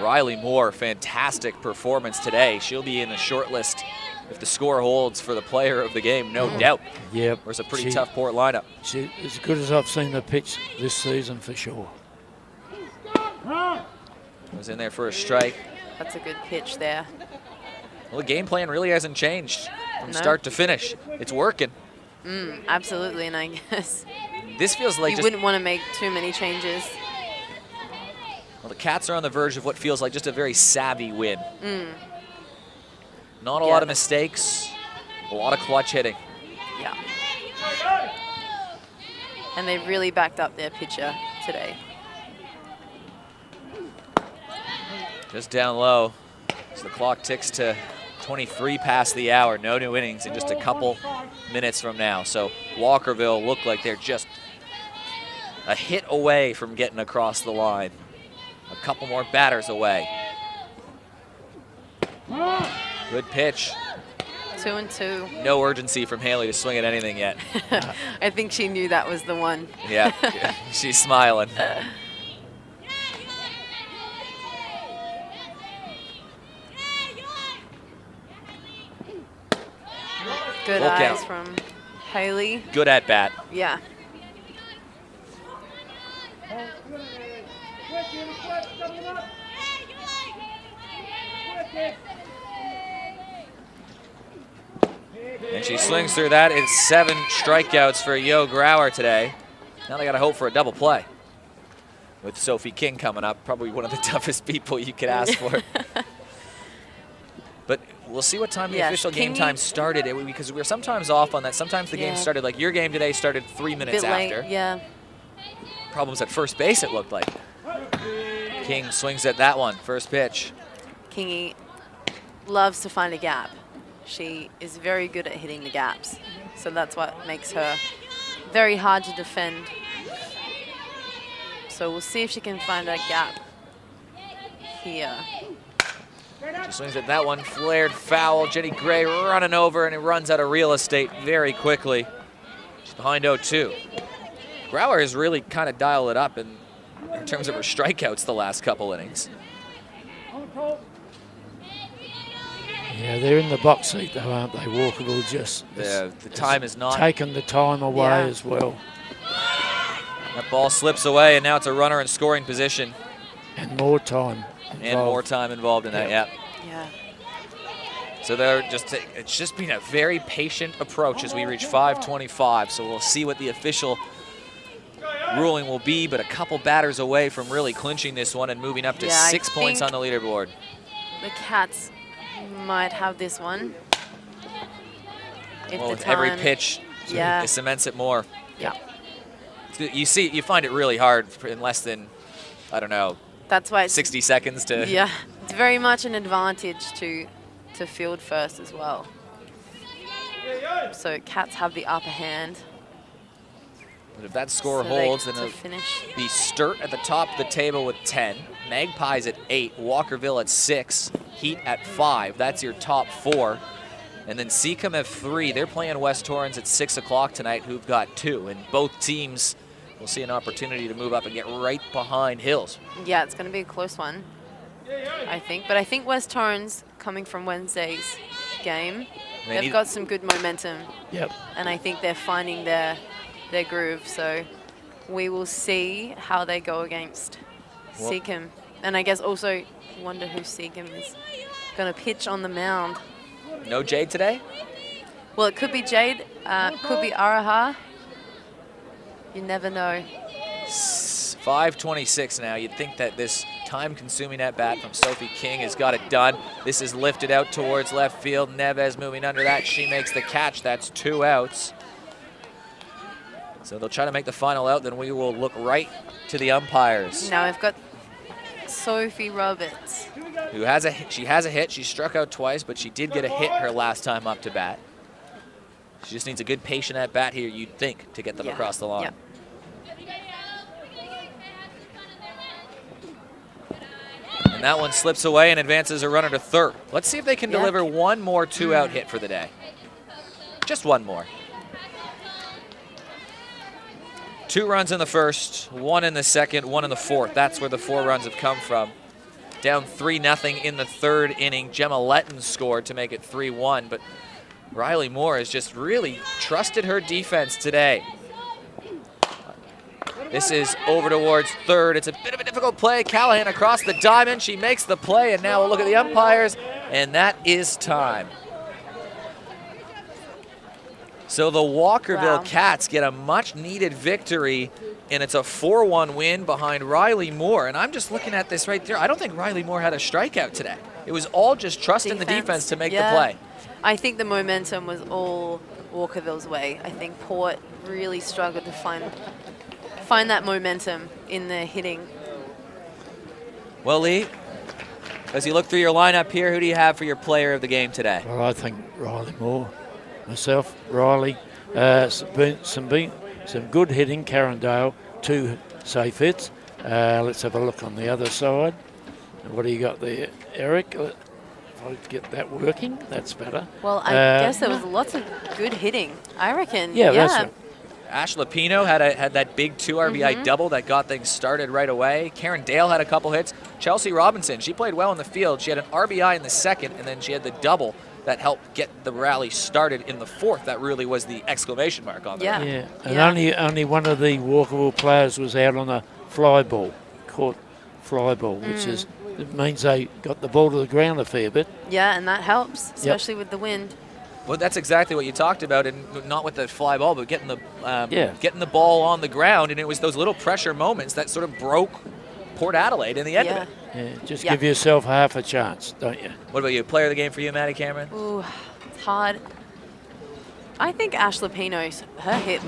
Riley Moore, fantastic performance today. She'll be in the short list if the score holds for the player of the game, no doubt. Yep. It's a pretty tough Port lineup. She, as good as I've seen her pitch this season for sure. Was in there for a strike. That's a good pitch there. Well, the game plan really hasn't changed from No. start to finish. It's working. Absolutely, and I guess This feels like you just, wouldn't want to make too many changes. well, the Cats are on the verge of what feels like just a very savvy win. Not a lot of mistakes, a lot of clutch hitting. Yeah. And they really backed up their pitcher today. Just down low. So the clock ticks to 23 past the hour. No new innings in just a couple minutes from now. So Walkerville look like they're just a hit away from getting across the line. A couple more batters away. Good pitch. 2-2. No urgency from Haley to swing at anything yet. I think she knew that was the one. Yeah, she's smiling. Good Full eyes count. from Haley. Good at bat. Yeah. And she swings through that. It's 7 strikeouts for Yo Growler today. Now they got to hope for a double play. With Sophie King coming up, probably one of the toughest people you could ask for. But we'll see what time the official game time started, because we're sometimes off on that. Sometimes the game started, like your game today started 3 minutes Bit late, after. yeah. Problems at first base, it looked like. King swings at that one, first pitch. Kingy loves to find a gap. She is very good at hitting the gaps. So that's what makes her very hard to defend. So we'll see if she can find a gap here. She swings at that one, flared foul. Jenny Gray running over, and it runs out of real estate very quickly. She's behind 0-2. Growler has really kind of dialed it up in terms of her strikeouts the last couple innings. Yeah, they're in the box seat though, aren't they? Walkerville just The time is not. taken the time away as well. That ball slips away, and now it's a runner in scoring position. And more time involved. And more time involved in that, Yeah. So it's just been a very patient approach as we reach 5:25. So we'll see what the official ruling will be, but a couple batters away from really clinching this one and moving up to 6 points on the leaderboard. The Cats might have this one. If Well, the with every time- pitch, it cements it more. Yeah. You find it really hard in less than, I don't know, That's why it's 60 seconds to. Yeah, it's very much an advantage to field first as well. So Cats have the upper hand. But if that score So they holds, get then to it'll finish. be Sturt at the top of the table with 10, Magpies at 8, Walkerville at 6, Heat at 5. That's your top 4. And then Seacombe at 3. They're playing West Torrens at 6 o'clock tonight, who've got 2. And both teams will see an opportunity to move up and get right behind Hills. Yeah, it's going to be a close one, I think. But I think West Torrens, coming from Wednesday's game, they've got some good momentum. Yep. And I think they're finding their groove. So we will see how they go against Seacombe. And I guess also wonder who Seacombe is going to pitch on the mound. No Jade today? Well, it could be Jade, could be Araha. You never know. 5:26 now. You'd think that this time-consuming at-bat from Sophie King has got it done. This is lifted out towards left field. Neves moving under that. She makes the catch. That's 2 outs. So they'll try to make the final out. Then we will look right to the umpires. Now we've got Sophie Roberts. Who has a hit. She has a hit. She struck out twice, but she did get a hit her last time up to bat. She just needs a good patient at bat here, you'd think, to get them across the line. that one slips away and advances a runner to third. Let's see if they can deliver one more two-out hit for the day. Just one more. 2 runs in the first, 1 in the second, 1 in the fourth. That's where the 4 runs have come from. Down 3-0 in the third inning. Gemma Letton scored to make it 3-1, but Riley Moore has just really trusted her defense today. This is over towards third. It's a bit of a difficult play. Callahan across the diamond. She makes the play, and now we'll look at the umpires, and that is time. So the Walkerville Cats get a much-needed victory, and it's a 4-1 win behind Riley Moore. And I'm just looking at this right there. I don't think Riley Moore had a strikeout today. It was all just trusting the defense to make the play. I think the momentum was all Walkerville's way. I think Port really struggled to find that momentum in the hitting. Well, Lee, as you look through your lineup here, who do you have for your player of the game today? Well, I think Riley Moore. Myself, Riley, some good hitting, Karen Dale, 2 safe hits. Let's have a look on the other side. What do you got there, Eric? If I get that working, that's better. Well, I guess there was lots of good hitting, I reckon. Yeah. That's right. Ash Lapino had that big 2 RBI double that got things started right away. Karen Dale had a couple hits. Chelsea Robinson, she played well in the field. She had an RBI in the second, and then she had the double that helped get the rally started in the fourth. That really was the exclamation mark on that. Yeah, and only one of the Walkerville players was out on a fly ball, caught fly ball, which it means they got the ball to the ground a fair bit. Yeah, and that helps, especially with the wind. Well, that's exactly what you talked about, and not with the fly ball, but getting the ball on the ground, and it was those little pressure moments that sort of broke Port Adelaide in the end of it. Yeah, just give yourself half a chance, don't you? What about you? Player of the game for you, Maddie Cameron? Ooh, it's hard. I think Ash Lapino's, her hit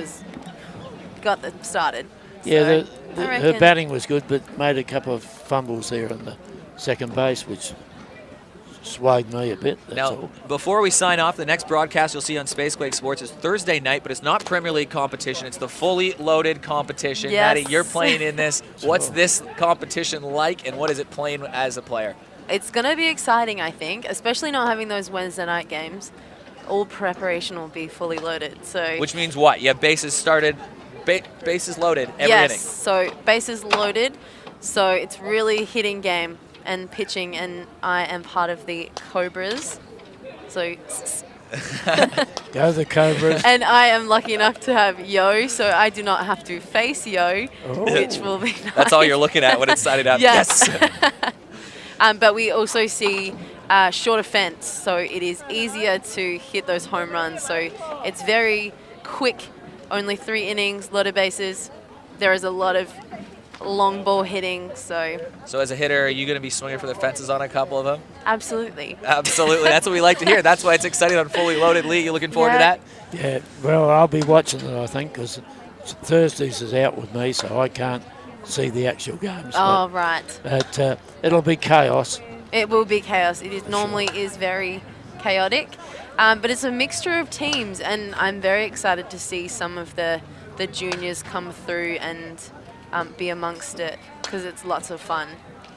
got them started. Yeah, her batting was good, but made a couple of fumbles there on the second base, which swayed me a bit. That's all. Before we sign off, the next broadcast you'll see on Spacequake Sports is Thursday night, but it's not Premier League competition. It's the fully loaded competition. Yes. Maddie, you're playing in this. What's this competition like, and what is it playing as a player? It's going to be exciting, I think, especially not having those Wednesday night games. All preparation will be fully loaded. Which means what? You have bases started, bases loaded every inning. Yes, so bases loaded. So it's really hitting game and pitching, and I am part of the Cobras. So go the Cobras. And I am lucky enough to have Yo, so I do not have to face Yo, which will be nice. That's all you're looking at when it's signed up. Yes. But we also see shorter fence, so it is easier to hit those home runs. So it's very quick, only 3 innings, lot of bases. There is a lot of long ball hitting, so as a hitter, are you going to be swinging for the fences on a couple of them? Absolutely. Absolutely. That's what we like to hear. That's why it's exciting on Fully Loaded. Lee, you looking forward to that? Yeah, well, I'll be watching it, I think, because Thursdays is out with me, so I can't see the actual games. Oh, right. But it'll be chaos. It will be chaos. It is normally is very chaotic, but it's a mixture of teams, and I'm very excited to see some of the juniors come through and be amongst it, because it's lots of fun.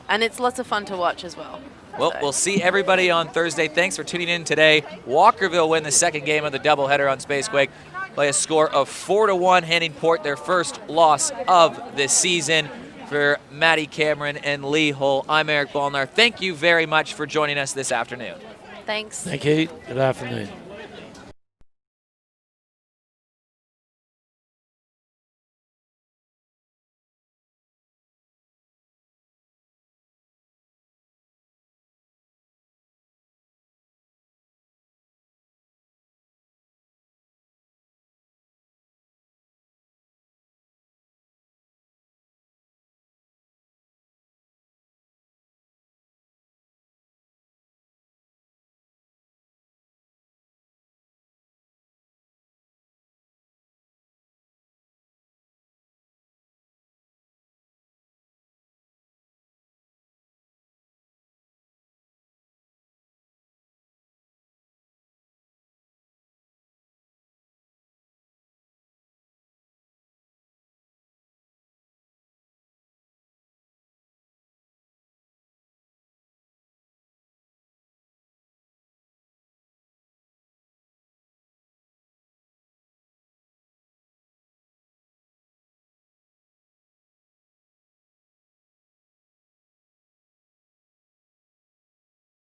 And it's lots of fun to watch as well. Well, we'll see everybody on Thursday. Thanks for tuning in today. Walkerville win the second game of the doubleheader on Spacequake by a score of 4-1, handing Port their first loss of the season. For Maddie Cameron and Lee Hull, I'm Eric Ballnar. Thank you very much for joining us this afternoon. Thanks. Thank you. Good afternoon.